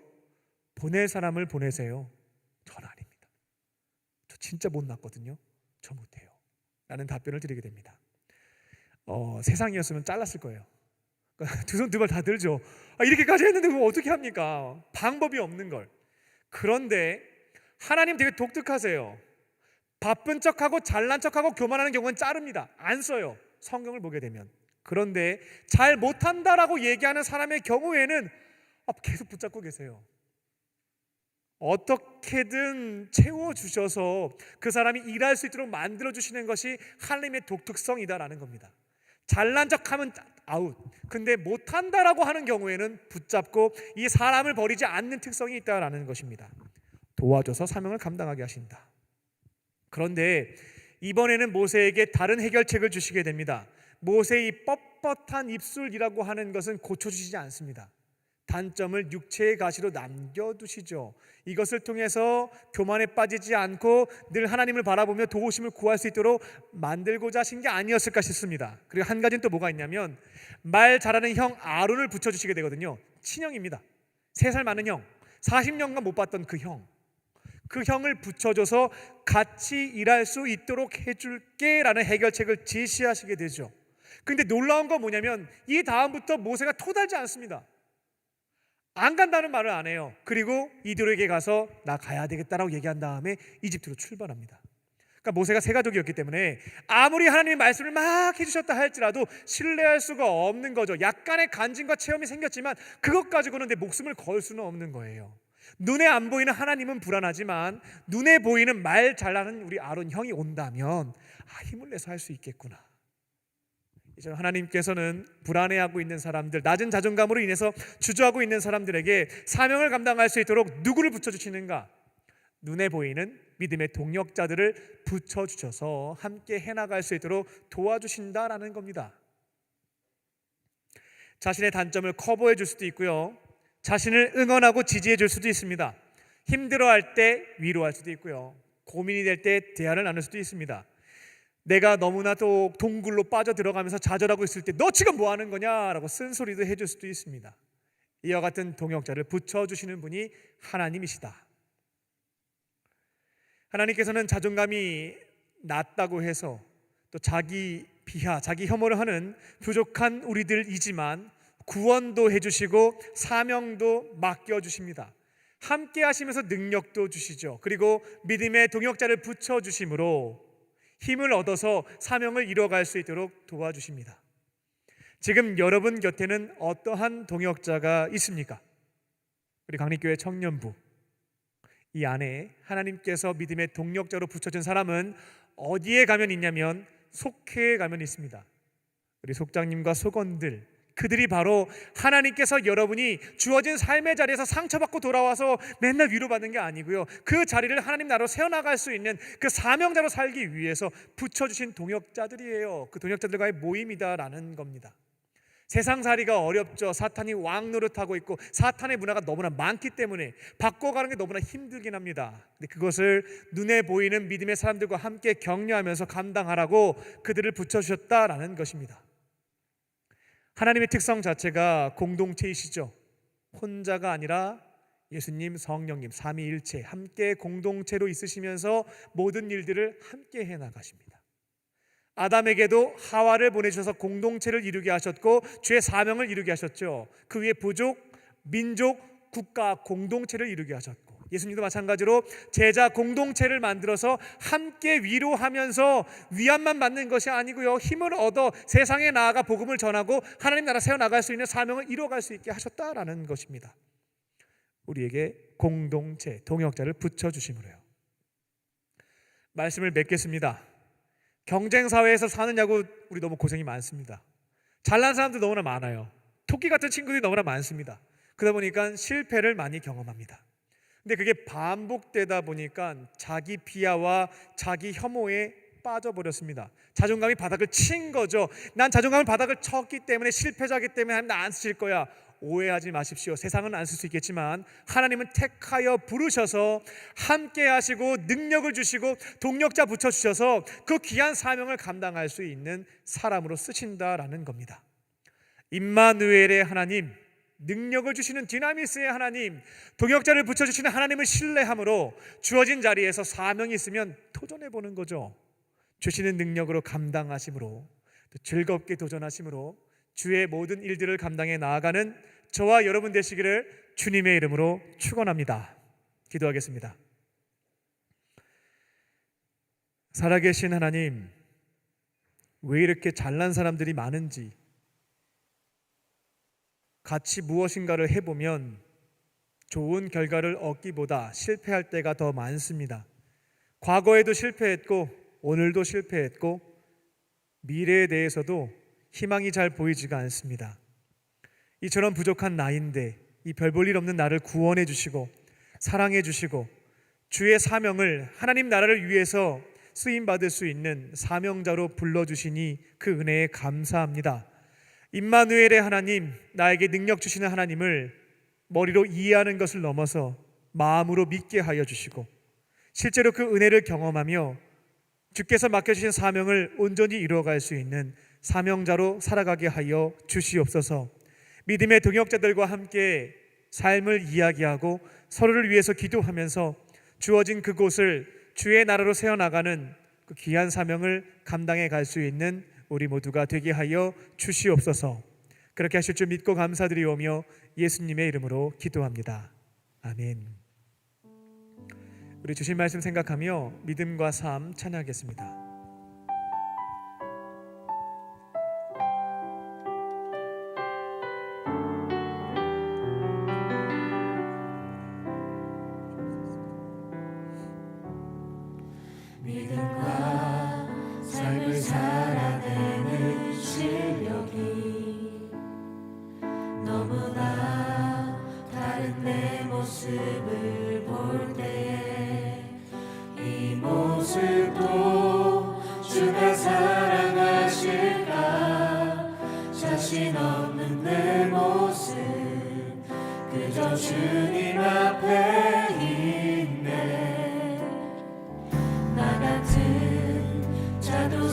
보낼 사람을 보내세요. 저는 아닙니다. 저 진짜 못났거든요. 저 못해요 라는 답변을 드리게 됩니다. 세상이었으면 잘랐을 거예요. 두 손 두 발 다 들죠. 이렇게까지 했는데 그거 어떻게 합니까? 방법이 없는 걸. 그런데 하나님 되게 독특하세요. 바쁜 척하고 잘난 척하고 교만하는 경우는 자릅니다. 안 써요, 성경을 보게 되면. 그런데 잘 못한다라고 얘기하는 사람의 경우에는 계속 붙잡고 계세요. 어떻게든 채워주셔서 그 사람이 일할 수 있도록 만들어주시는 것이 하나님의 독특성이다라는 겁니다. 잘난 척하면 아웃, 근데 못한다라고 하는 경우에는 붙잡고 이 사람을 버리지 않는 특성이 있다라는 것입니다. 도와줘서 사명을 감당하게 하신다. 그런데 이번에는 모세에게 다른 해결책을 주시게 됩니다. 모세의 뻣뻣한 입술이라고 하는 것은 고쳐주시지 않습니다. 단점을 육체의 가시로 남겨두시죠. 이것을 통해서 교만에 빠지지 않고 늘 하나님을 바라보며 도우심을 구할 수 있도록 만들고자 하신 게 아니었을까 싶습니다. 그리고 한 가지는 또 뭐가 있냐면 말 잘하는 형 아론을 붙여주시게 되거든요. 친형입니다. 3살 많은 형, 40년간 못 봤던 그 형, 그 형을 붙여줘서 같이 일할 수 있도록 해줄게 라는 해결책을 제시하시게 되죠. 근데 놀라운 건 뭐냐면 이 다음부터 모세가 토달지 않습니다. 안 간다는 말을 안 해요. 그리고 이들에게 가서 나 가야 되겠다라고 얘기한 다음에 이집트로 출발합니다. 그러니까 모세가 세 가족이었기 때문에 아무리 하나님의 말씀을 막 해주셨다 할지라도 신뢰할 수가 없는 거죠. 약간의 간증과 체험이 생겼지만 그것 가지고는 내 목숨을 걸 수는 없는 거예요. 눈에 안 보이는 하나님은 불안하지만 눈에 보이는 말 잘나는 우리 아론 형이 온다면 힘을 내서 할 수 있겠구나. 이제 하나님께서는 불안해하고 있는 사람들, 낮은 자존감으로 인해서 주저하고 있는 사람들에게 사명을 감당할 수 있도록 누구를 붙여주시는가? 눈에 보이는 믿음의 동력자들을 붙여주셔서 함께 해나갈 수 있도록 도와주신다라는 겁니다. 자신의 단점을 커버해 줄 수도 있고요, 자신을 응원하고 지지해 줄 수도 있습니다. 힘들어할 때 위로할 수도 있고요, 고민이 될 때 대화를 나눌 수도 있습니다. 내가 너무나 또 동굴로 빠져 들어가면서 좌절하고 있을 때 너 지금 뭐 하는 거냐라고 쓴소리도 해줄 수도 있습니다. 이와 같은 동역자를 붙여주시는 분이 하나님이시다. 하나님께서는 자존감이 낮다고 해서 또 자기 비하, 자기 혐오를 하는 부족한 우리들이지만 구원도 해주시고 사명도 맡겨주십니다. 함께 하시면서 능력도 주시죠. 그리고 믿음의 동역자를 붙여주심으로 힘을 얻어서 사명을 이뤄갈 수 있도록 도와주십니다. 지금 여러분 곁에는 어떠한 동역자가 있습니까? 우리 강립교회 청년부, 이 안에 하나님께서 믿음의 동역자로 붙여준 사람은 어디에 가면 있냐면 속회에 가면 있습니다. 우리 속장님과 속원들, 그들이 바로 하나님께서 여러분이 주어진 삶의 자리에서 상처받고 돌아와서 맨날 위로받는 게 아니고요, 그 자리를 하나님 나라로 세워나갈 수 있는 그 사명자로 살기 위해서 붙여주신 동역자들이에요. 그 동역자들과의 모임이다라는 겁니다. 세상살이가 어렵죠. 사탄이 왕노릇하고 있고 사탄의 문화가 너무나 많기 때문에 바꿔가는 게 너무나 힘들긴 합니다. 근데 그것을 눈에 보이는 믿음의 사람들과 함께 격려하면서 감당하라고 그들을 붙여주셨다라는 것입니다. 하나님의 특성 자체가 공동체이시죠. 혼자가 아니라 예수님, 성령님, 삼위일체 함께 공동체로 있으시면서 모든 일들을 함께 해나가십니다. 아담에게도 하와를 보내주셔서 공동체를 이루게 하셨고 주의 사명을 이루게 하셨죠. 그 위에 부족, 민족, 국가 공동체를 이루게 하셨고, 예수님도 마찬가지로 제자 공동체를 만들어서 함께 위로하면서 위안만 받는 것이 아니고요, 힘을 얻어 세상에 나아가 복음을 전하고 하나님 나라 세워나갈 수 있는 사명을 이뤄갈 수 있게 하셨다라는 것입니다. 우리에게 공동체, 동역자를 붙여주심으로요. 말씀을 맺겠습니다. 경쟁사회에서 사느냐고 우리 너무 고생이 많습니다. 잘난 사람들 너무나 많아요. 토끼 같은 친구들이 너무나 많습니다. 그러다 보니까 실패를 많이 경험합니다. 근데 그게 반복되다 보니까 자기 비하와 자기 혐오에 빠져버렸습니다. 자존감이 바닥을 친 거죠. 난 자존감을 바닥을 쳤기 때문에, 실패자이기 때문에 하나님 나 안 쓰실 거야. 오해하지 마십시오. 세상은 안 쓸 수 있겠지만 하나님은 택하여 부르셔서 함께 하시고 능력을 주시고 동력자 붙여주셔서 그 귀한 사명을 감당할 수 있는 사람으로 쓰신다라는 겁니다. 임마누엘의 하나님, 능력을 주시는 디나미스의 하나님, 동역자를 붙여주시는 하나님을 신뢰함으로 주어진 자리에서 사명이 있으면 도전해보는 거죠. 주시는 능력으로 감당하심으로, 또 즐겁게 도전하심으로 주의 모든 일들을 감당해 나아가는 저와 여러분 되시기를 주님의 이름으로 축원합니다. 기도하겠습니다. 살아계신 하나님, 왜 이렇게 잘난 사람들이 많은지, 같이 무엇인가를 해보면 좋은 결과를 얻기보다 실패할 때가 더 많습니다. 과거에도 실패했고 오늘도 실패했고 미래에 대해서도 희망이 잘 보이지가 않습니다. 이처럼 부족한 나인데 이 별 볼 일 없는 나를 구원해 주시고 사랑해 주시고 주의 사명을, 하나님 나라를 위해서 쓰임받을 수 있는 사명자로 불러주시니 그 은혜에 감사합니다. 임마누엘의 하나님, 나에게 능력 주시는 하나님을 머리로 이해하는 것을 넘어서 마음으로 믿게 하여 주시고 실제로 그 은혜를 경험하며 주께서 맡겨주신 사명을 온전히 이루어갈 수 있는 사명자로 살아가게 하여 주시옵소서. 믿음의 동역자들과 함께 삶을 이야기하고 서로를 위해서 기도하면서 주어진 그곳을 주의 나라로 세워나가는 그 귀한 사명을 감당해 갈 수 있는 우리 모두가 되게 하여 주시옵소서. 그렇게 하실 줄 믿고 감사드리오며 예수님의 이름으로 기도합니다. 아멘. 우리 주신 말씀 생각하며 믿음과 삶 찬양하겠습니다. 믿음과 삶을 살아내는 실력이 너무나 다른 내 모습을 볼 때에 이 모습도 주가 사랑하실까, 자신 없는 내 모습 그저 주님 앞에 있네. 나 같은 자도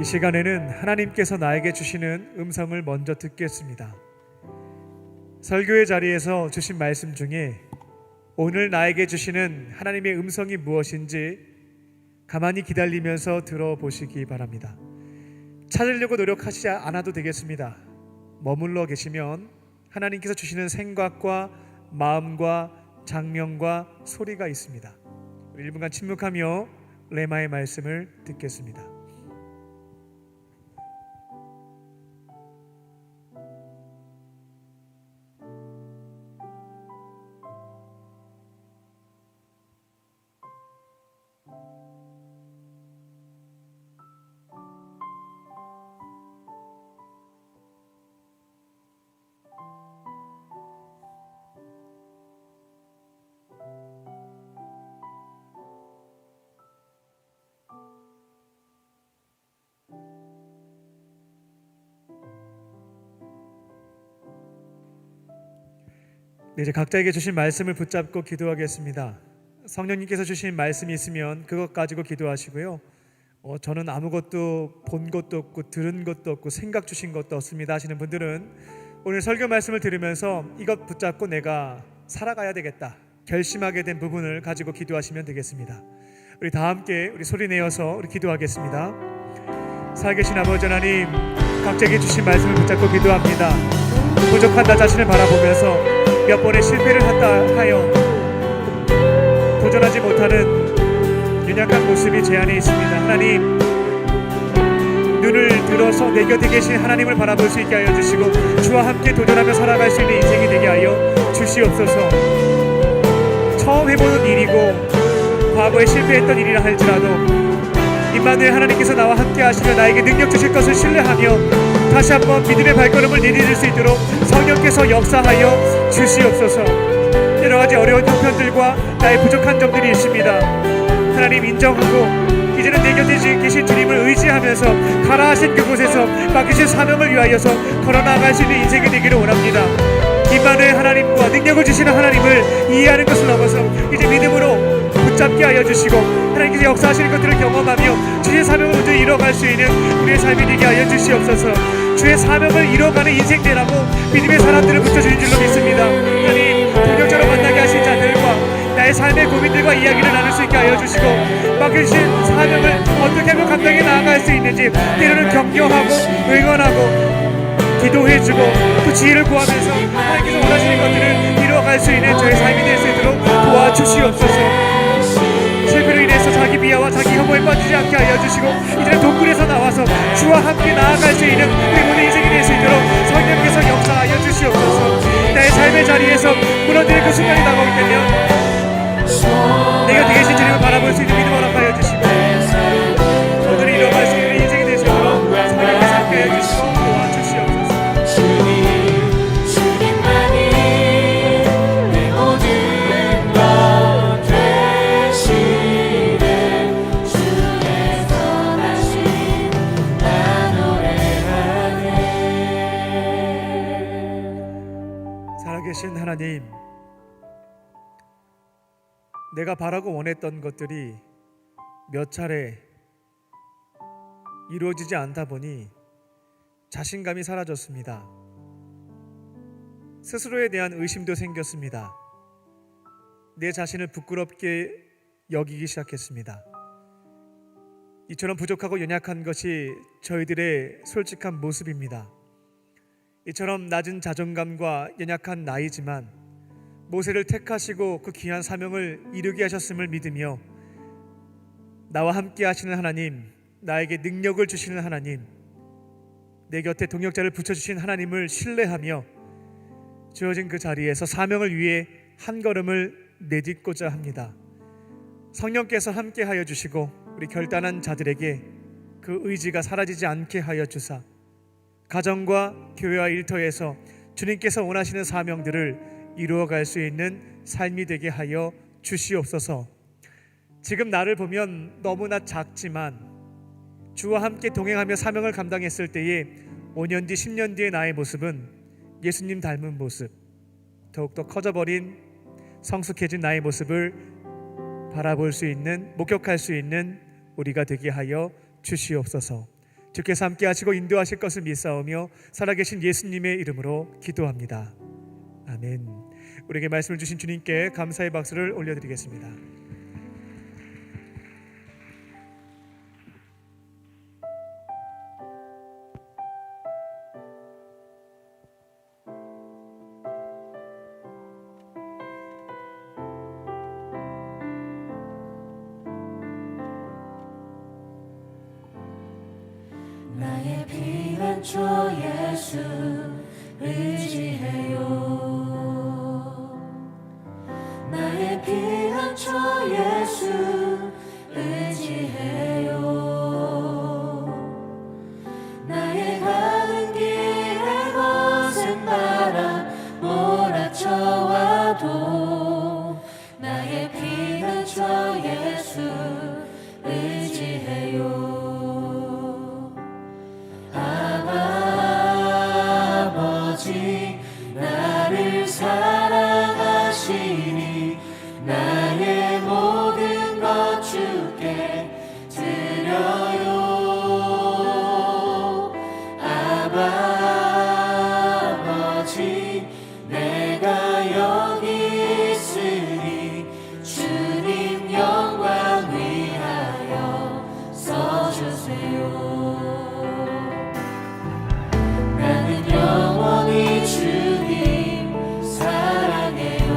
시간에는 하나님께서 나에게 주시는 음성을 먼저 듣겠습니다. 설교의 자리에서 주신 말씀 중에 오늘 나에게 주시는 하나님의 음성이 무엇인지 가만히 기다리면서 들어보시기 바랍니다. 찾으려고 노력하시지 않아도 되겠습니다. 머물러 계시면 하나님께서 주시는 생각과 마음과 장면과 소리가 있습니다. 우리 1분간 침묵하며 레마의 말씀을 듣겠습니다. 네, 이제 각자에게 주신 말씀을 붙잡고 기도하겠습니다. 성령님께서 주신 말씀이 있으면 그것 가지고 기도하시고요. 저는 아무것도 본 것도 없고 들은 것도 없고 생각 주신 것도 없습니다 하시는 분들은 오늘 설교 말씀을 들으면서 이것 붙잡고 내가 살아가야 되겠다 결심하게 된 부분을 가지고 기도하시면 되겠습니다. 우리 다 함께 우리 소리 내어서 우리 기도하겠습니다. 살아계신 아버지 하나님, 각자에게 주신 말씀을 붙잡고 기도합니다. 부족한 나 자신을 바라보면서 몇 번의 실패를 한다 하여 도전하지 못하는 연약한 모습이 제 안에 있습니다. 하나님, 눈을 들어서 내 곁에 계신 하나님을 바라볼 수 있게 하여 주시고 주와 함께 도전하며 살아갈 수 있는 인생이 되게 하여 주시옵소서. 처음 해보는 일이고 과거에 실패했던 일이라 할지라도 임마누엘 하나님께서 나와 함께 하시며 나에게 능력 주실 것을 신뢰하며 다시 한번 믿음의 발걸음을 내디딜 수 있도록 성령께서 역사하여 주시옵소서. 여러 가지 어려운 형편들과 나의 부족한 점들이 있습니다. 하나님 인정하고 이제는 내 곁에 계신 주님을 의지하면서 가라 하신 그곳에서 맡기신 사명을 위하여서 걸어나갈 수 있는 인생이 되기를 원합니다. 임마누엘 하나님과 능력을 주시는 하나님을 이해하는 것을 넘어서 이제 믿음으로 붙잡게 하여 주시고 하나님께서 역사하시는 것들을 경험하며 주의 사명을 먼저 이뤄갈 수 있는 우리의 삶이 되게 하여 주시옵소서. 주의 사명을 이뤄가는 인생 되라고 믿음의 사람들을 붙여주신 줄로 믿습니다. 하나님, 동역자로 만나게 하신 자들과 나의 삶의 고민들과 이야기를 나눌 수 있게 하여 주시고 맡겨주신 사명을 어떻게 하면 감당해 나아갈 수 있는지 때로는 격려하고 응원하고 기도해주고 또 지혜를 구하면서 하나님께서 원하시는 것들을 이루어갈 수 있는 저의 삶이 될 수 있도록 도와주시옵소서. 실패로 인해서 자기 비하와 자기 혐오에 빠지지 않게 하여 주시고 이제는 동굴에서 나와서 주와 함께 나아갈 수 있는 우리 모든 인생이 될 수 있도록 성령께서 역사하여 주시옵소서. 나의 삶의 자리에서 무너지는 그 순간이 다가올 때면 내가 되게 계신 주님을 바라볼 수 있는 믿음 허락하여 주시고 오늘 이뤄갈 수 있는 인생이 될 수 있도록 성령께서 함께 하여 주시고 도와주시옵소서. 주님만이 내 모든 것 되시네. 주의 선하심 나 노래하네. 살아계신 하나님, 내가 바라고 원했던 것들이 몇 차례 이루어지지 않다 보니 자신감이 사라졌습니다. 스스로에 대한 의심도 생겼습니다. 내 자신을 부끄럽게 여기기 시작했습니다. 이처럼 부족하고 연약한 것이 저희들의 솔직한 모습입니다. 이처럼 낮은 자존감과 연약한 나이지만 모세를 택하시고 그 귀한 사명을 이루게 하셨음을 믿으며 나와 함께 하시는 하나님, 나에게 능력을 주시는 하나님, 내 곁에 동역자를 붙여주신 하나님을 신뢰하며 주어진 그 자리에서 사명을 위해 한 걸음을 내딛고자 합니다. 성령께서 함께 하여 주시고 우리 결단한 자들에게 그 의지가 사라지지 않게 하여 주사 가정과 교회와 일터에서 주님께서 원하시는 사명들을 이루어갈 수 있는 삶이 되게 하여 주시옵소서. 지금 나를 보면 너무나 작지만 주와 함께 동행하며 사명을 감당했을 때에 5년 뒤 10년 뒤의 나의 모습은 예수님 닮은 모습, 더욱더 커져버린 성숙해진 나의 모습을 바라볼 수 있는, 목격할 수 있는 우리가 되게 하여 주시옵소서. 주께서 함께 하시고 인도하실 것을 믿사오며 살아계신 예수님의 이름으로 기도합니다. 아멘. 우리에게 말씀을 주신 주님께 감사의 박수를 올려드리겠습니다. 나의 피난처 예수 의지해요. 나의 피난처 예수 의지해요. 나의 가는 길에 거센 바람 몰아쳐와도 나의 피난처 예수 의지해요. 아버지 나를 사랑하시니 나의 모든 것 주께 드려요. 아버지 내가 여기 있으니 주님 영광 위하여 써주세요. 나는 영원히 주님 사랑해요.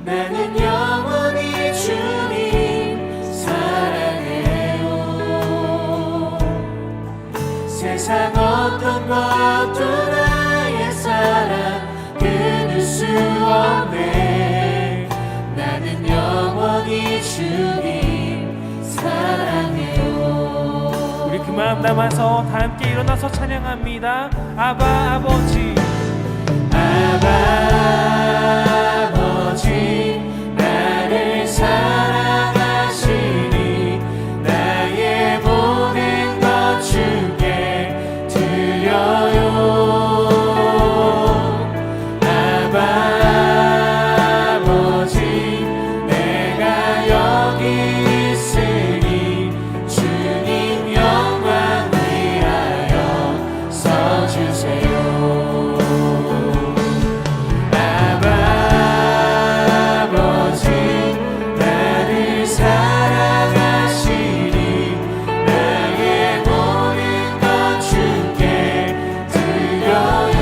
나는 영원히 주님 사랑해요. 세상 어떤 것도 나의 사랑 끊을 수 없네. 나는 영원히 주님 사랑해요. 우리 그 마음 담아서 다 함께 일어나서 찬양합니다. 아바 아버지 아버지 나를 사랑하시니 나의 모든 것 주께 드려요. 아버지 내가 여기 있으니 주님 영광 위하여 써주세요. 아버지 나를 사랑하시니 나의 모든 것 주께 드려요.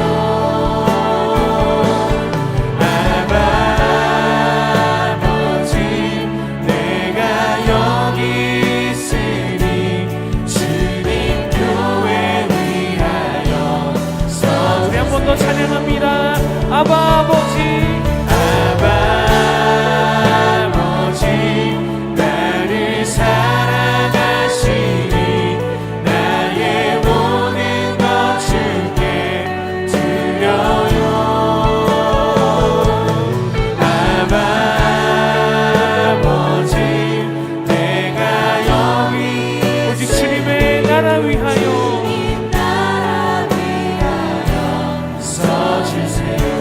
아버지 내가 여기 있으니 주님 교회 위하여 우리 한 번 더 써주세요. 찬양합니다. 아바 아버지 아버지 나를 사랑하시니 나의 모든 것 주께 드려요. 아버지 내가 여기 오직 주님의 나라 위하여 주님 나라 위하여 써주세요.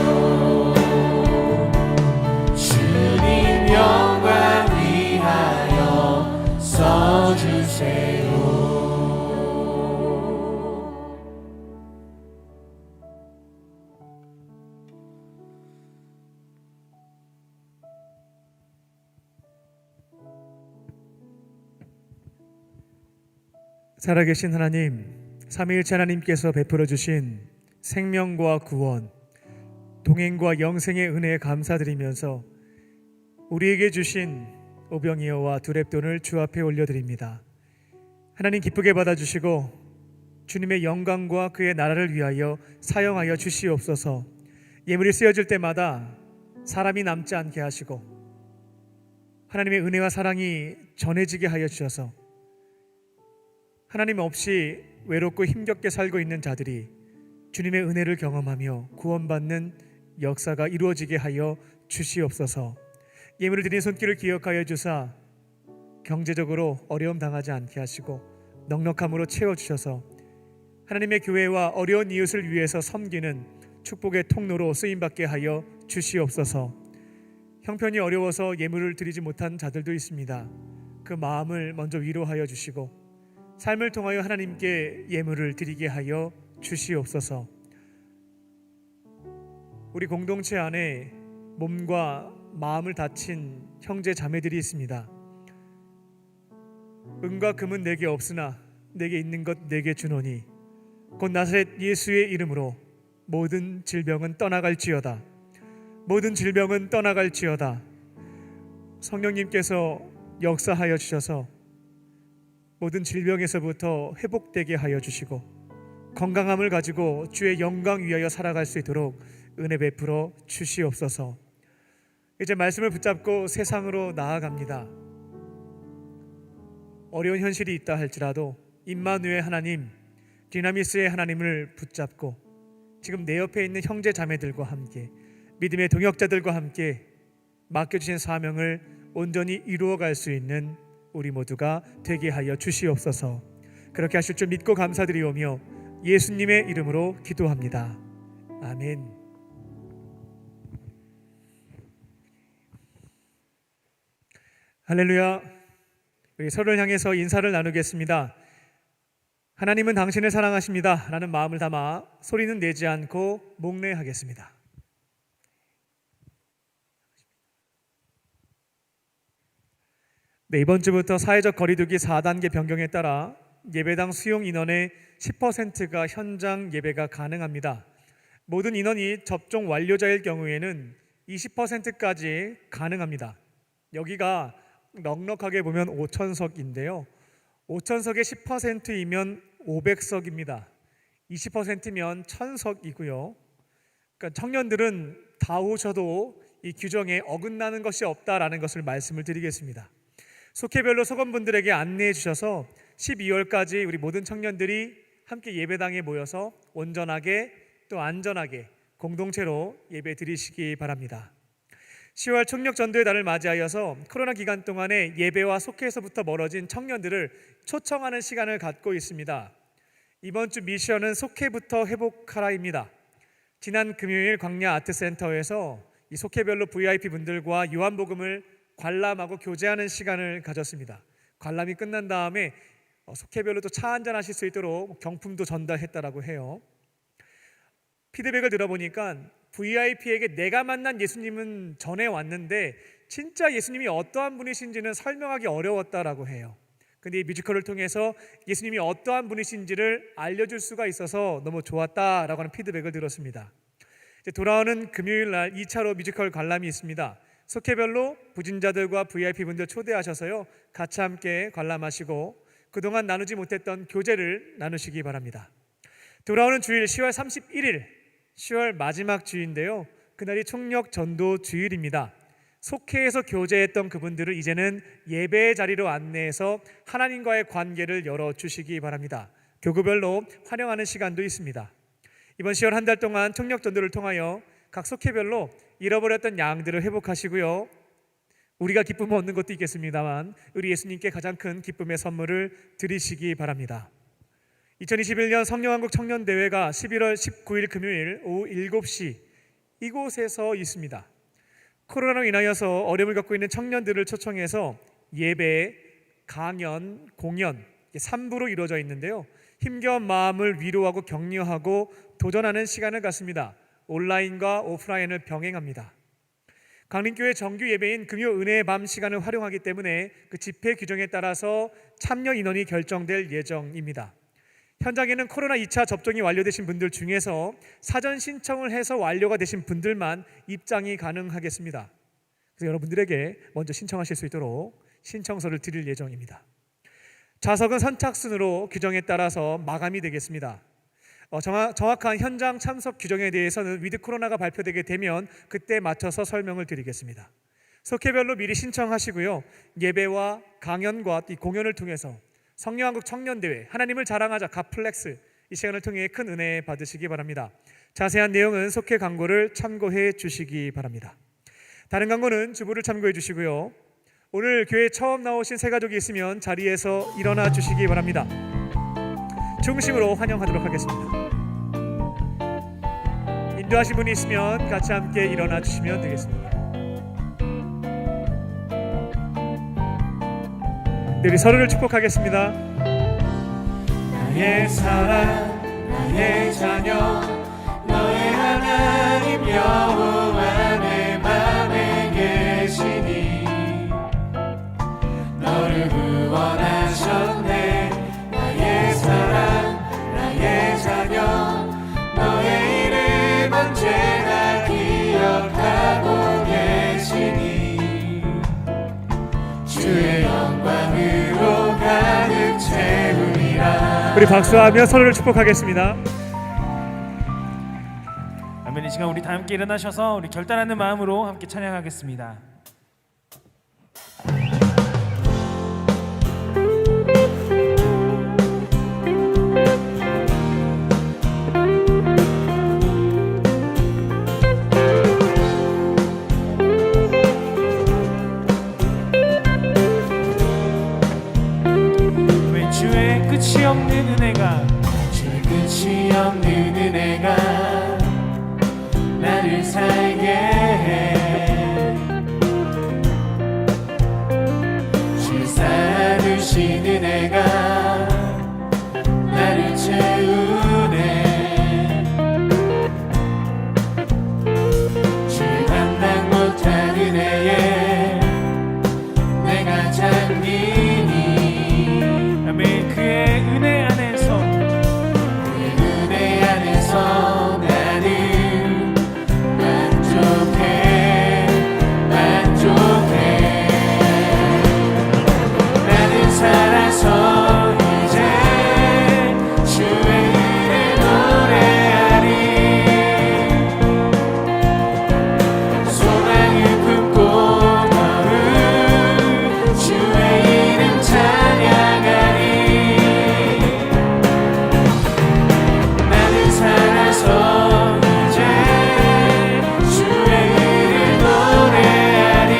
주님 영광 위하여 써주세요. 살아계신 하나님, 삼위일체 하나님께서 베풀어 주신 생명과 구원, 동행과 영생의 은혜에 감사드리면서 우리에게 주신 오병이어와 두렙돈을 주 앞에 올려드립니다. 하나님 기쁘게 받아주시고 주님의 영광과 그의 나라를 위하여 사용하여 주시옵소서. 예물이 쓰여질 때마다 사람이 남지 않게 하시고 하나님의 은혜와 사랑이 전해지게 하여 주셔서 하나님 없이 외롭고 힘겹게 살고 있는 자들이 주님의 은혜를 경험하며 구원받는 역사가 이루어지게 하여 주시옵소서. 예물을 드린 손길을 기억하여 주사 경제적으로 어려움 당하지 않게 하시고 넉넉함으로 채워주셔서 하나님의 교회와 어려운 이웃을 위해서 섬기는 축복의 통로로 쓰임받게 하여 주시옵소서. 형편이 어려워서 예물을 드리지 못한 자들도 있습니다. 그 마음을 먼저 위로하여 주시고 삶을 통하여 하나님께 예물을 드리게 하여 주시옵소서. 우리 공동체 안에 몸과 마음을 다친 형제 자매들이 있습니다. 은과 금은 내게 없으나 내게 있는 것 내게 주노니 곧 나사렛 예수의 이름으로 모든 질병은 떠나갈지어다. 모든 질병은 떠나갈지어다. 성령님께서 역사하여 주셔서 모든 질병에서부터 회복되게 하여 주시고 건강함을 가지고 주의 영광 위하여 살아갈 수 있도록 은혜 베풀어 주시옵소서. 이제 말씀을 붙잡고 세상으로 나아갑니다. 어려운 현실이 있다 할지라도 임마누엘 하나님, 디나미스의 하나님을 붙잡고 지금 내 옆에 있는 형제 자매들과 함께 믿음의 동역자들과 함께 맡겨주신 사명을 온전히 이루어갈 수 있는 우리 모두가 되게 하여 주시옵소서. 그렇게 하실 줄 믿고 감사드리오며 예수님의 이름으로 기도합니다. 아멘. 할렐루야. 우리 서로를 향해서 인사를 나누겠습니다. 하나님은 당신을 사랑하십니다 라는 마음을 담아 소리는 내지 않고 묵례하겠습니다. 네, 이번 주부터 사회적 거리두기 4단계 변경에 따라 예배당 수용 인원의 10%가 현장 예배가 가능합니다. 모든 인원이 접종 완료자일 경우에는 20%까지 가능합니다. 여기가 넉넉하게 보면 5,000석인데요. 5,000석의 10%이면 500석입니다. 20%면 1,000석이고요. 그러니까 청년들은 다 오셔도 이 규정에 어긋나는 것이 없다라는 것을 말씀을 드리겠습니다. 속회별로 소관분들에게 안내해 주셔서 12월까지 우리 모든 청년들이 함께 예배당에 모여서 온전하게 또 안전하게 공동체로 예배 드리시기 바랍니다. 10월 총력전도의 달을 맞이하여서 코로나 기간 동안에 예배와 속회에서부터 멀어진 청년들을 초청하는 시간을 갖고 있습니다. 이번 주 미션은 속회부터 회복하라입니다. 지난 금요일 광야 아트센터에서 이 속회별로 VIP 분들과 요한복음을 관람하고 교제하는 시간을 가졌습니다. 관람이 끝난 다음에 속회별로 또 차 한잔 하실 수 있도록 경품도 전달했다라고 해요. 피드백을 들어보니까 VIP에게 내가 만난 예수님은 전해 왔는데 진짜 예수님이 어떠한 분이신지는 설명하기 어려웠다라고 해요. 근데 이 뮤지컬을 통해서 예수님이 어떠한 분이신지를 알려줄 수가 있어서 너무 좋았다라고 하는 피드백을 들었습니다. 이제 돌아오는 금요일 날 2차로 뮤지컬 관람이 있습니다. 속회별로 부진자들과 VIP 분들 초대하셔서요 같이 함께 관람하시고 그동안 나누지 못했던 교제를 나누시기 바랍니다. 돌아오는 주일 10월 31일 10월 마지막 주인데요. 그날이 총력 전도 주일입니다. 속회에서 교제했던 그분들을 이제는 예배의 자리로 안내해서 하나님과의 관계를 열어주시기 바랍니다. 교구별로 환영하는 시간도 있습니다. 이번 10월 한 달 동안 총력 전도를 통하여 각 속회별로 잃어버렸던 양들을 회복하시고요. 우리가 기쁨을 얻는 것도 있겠습니다만 우리 예수님께 가장 큰 기쁨의 선물을 드리시기 바랍니다. 2021년 성령왕국 청년대회가 11월 19일 금요일 오후 7시 이곳에서 있습니다. 코로나로 인하여서 어려움을 겪고 있는 청년들을 초청해서 예배, 강연, 공연 3부로 이루어져 있는데요. 힘겨운 마음을 위로하고 격려하고 도전하는 시간을 갖습니다. 온라인과 오프라인을 병행합니다. 강림교회 정규 예배인 금요 은혜의 밤 시간을 활용하기 때문에 그 집회 규정에 따라서 참여 인원이 결정될 예정입니다. 현장에는 코로나 2차 접종이 완료되신 분들 중에서 사전 신청을 해서 완료가 되신 분들만 입장이 가능하겠습니다. 그래서 여러분들에게 먼저 신청하실 수 있도록 신청서를 드릴 예정입니다. 좌석은 선착순으로 규정에 따라서 마감이 되겠습니다. 정확한 현장 참석 규정에 대해서는 위드 코로나가 발표되게 되면 그때 맞춰서 설명을 드리겠습니다. 속회별로 미리 신청하시고요. 예배와 강연과 이 공연을 통해서 성령왕국 청년대회 하나님을 자랑하자 갓플렉스 이 시간을 통해 큰 은혜 받으시기 바랍니다. 자세한 내용은 속회 광고를 참고해 주시기 바랍니다. 다른 광고는 주부를 참고해 주시고요. 오늘 교회에 처음 나오신 새 가족이 있으면 자리에서 일어나 주시기 바랍니다. 중심으로 환영하도록 하겠습니다. 인도하신 분이 있으면 같이 함께 일어나 주시면 되겠습니다. 우리 서로를 축복하겠습니다. 나의 사랑 나의 자녀 너의 하나님 여호와 내 맘에 계시니 너를 구원하셨네. 나의 사랑 나의 자녀 너의 이름 언제나 기억하고 계시니 주의 영광으로 가득 채우리라. 우리 박수하며 서로를 축복하겠습니다. 아멘. 이 시간 우리 다 함께 일어나셔서 우리 결단하는 마음으로 함께 찬양하겠습니다. 아멘. 주의 끝이 없는 은혜가 주의 끝이 없는 은혜가 나를 살게 해. 주 쌓아두신 은혜가 나를 채우네. 주 감당 못한 은혜에 내가 잠기니 아멘. 그의 은혜 안에서 은혜 안에서 나는 만족해 만족해. 나는 살아서 이제 주의 은혜 노래하리. 소망을 품고 너를 주의 이름 찬양하리. 나는 살아서 이제 주의 이름 노래하리.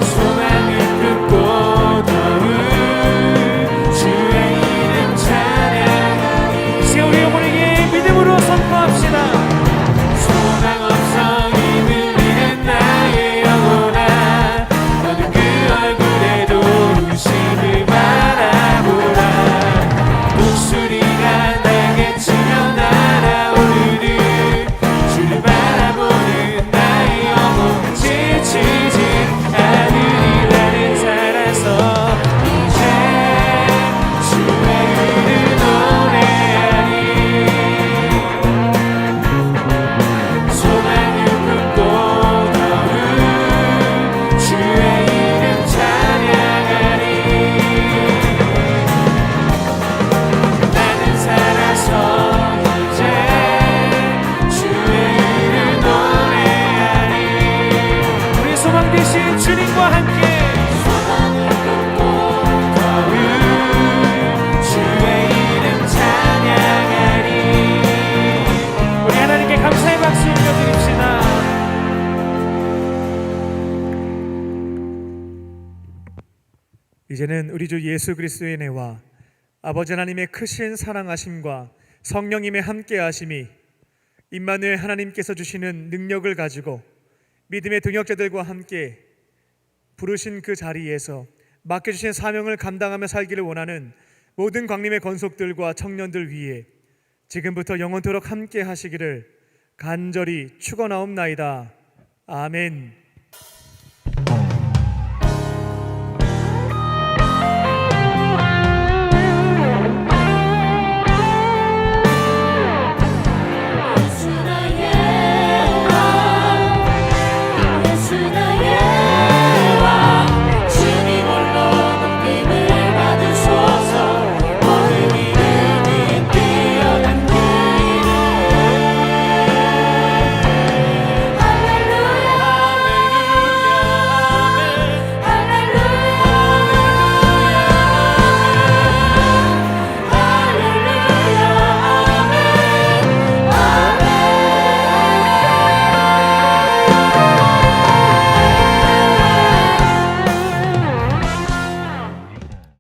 소망을 품고 더욱 주의 이름 찬양하리. 이제 우리 영혼에게 믿음으로 선포합시다. 소망 없어 힘들리는 나의 영혼아 너는 그 얼굴에도 의심을 바라보라. 목소리가 내게 치며 날아오르는 주를 바라보는 나의 영혼 지치지 않으리. 나는 살아서 이제 주의 이름 노래하리. 소망을 품고 더욱 주의 이름 찬양하리. 나는 살아서 이제 주의 이름 노래하리. 우리 소망 되신 주님과 함께 소망을 품고 더욱 주의 이름 찬양하리. 우리 하나님께 감사의 박수 올려드립시다. 이제는 우리 주 예수 그리스도의 은혜와 아버지 하나님의 크신 사랑하심과 성령님의 함께하심이 임마누엘 하나님께서 주시는 능력을 가지고 믿음의 동역자들과 함께 부르신 그 자리에서 맡겨주신 사명을 감당하며 살기를 원하는 모든 광림의 권속들과 청년들 위해 지금부터 영원토록 함께 하시기를 간절히 축원하옵나이다. 아멘.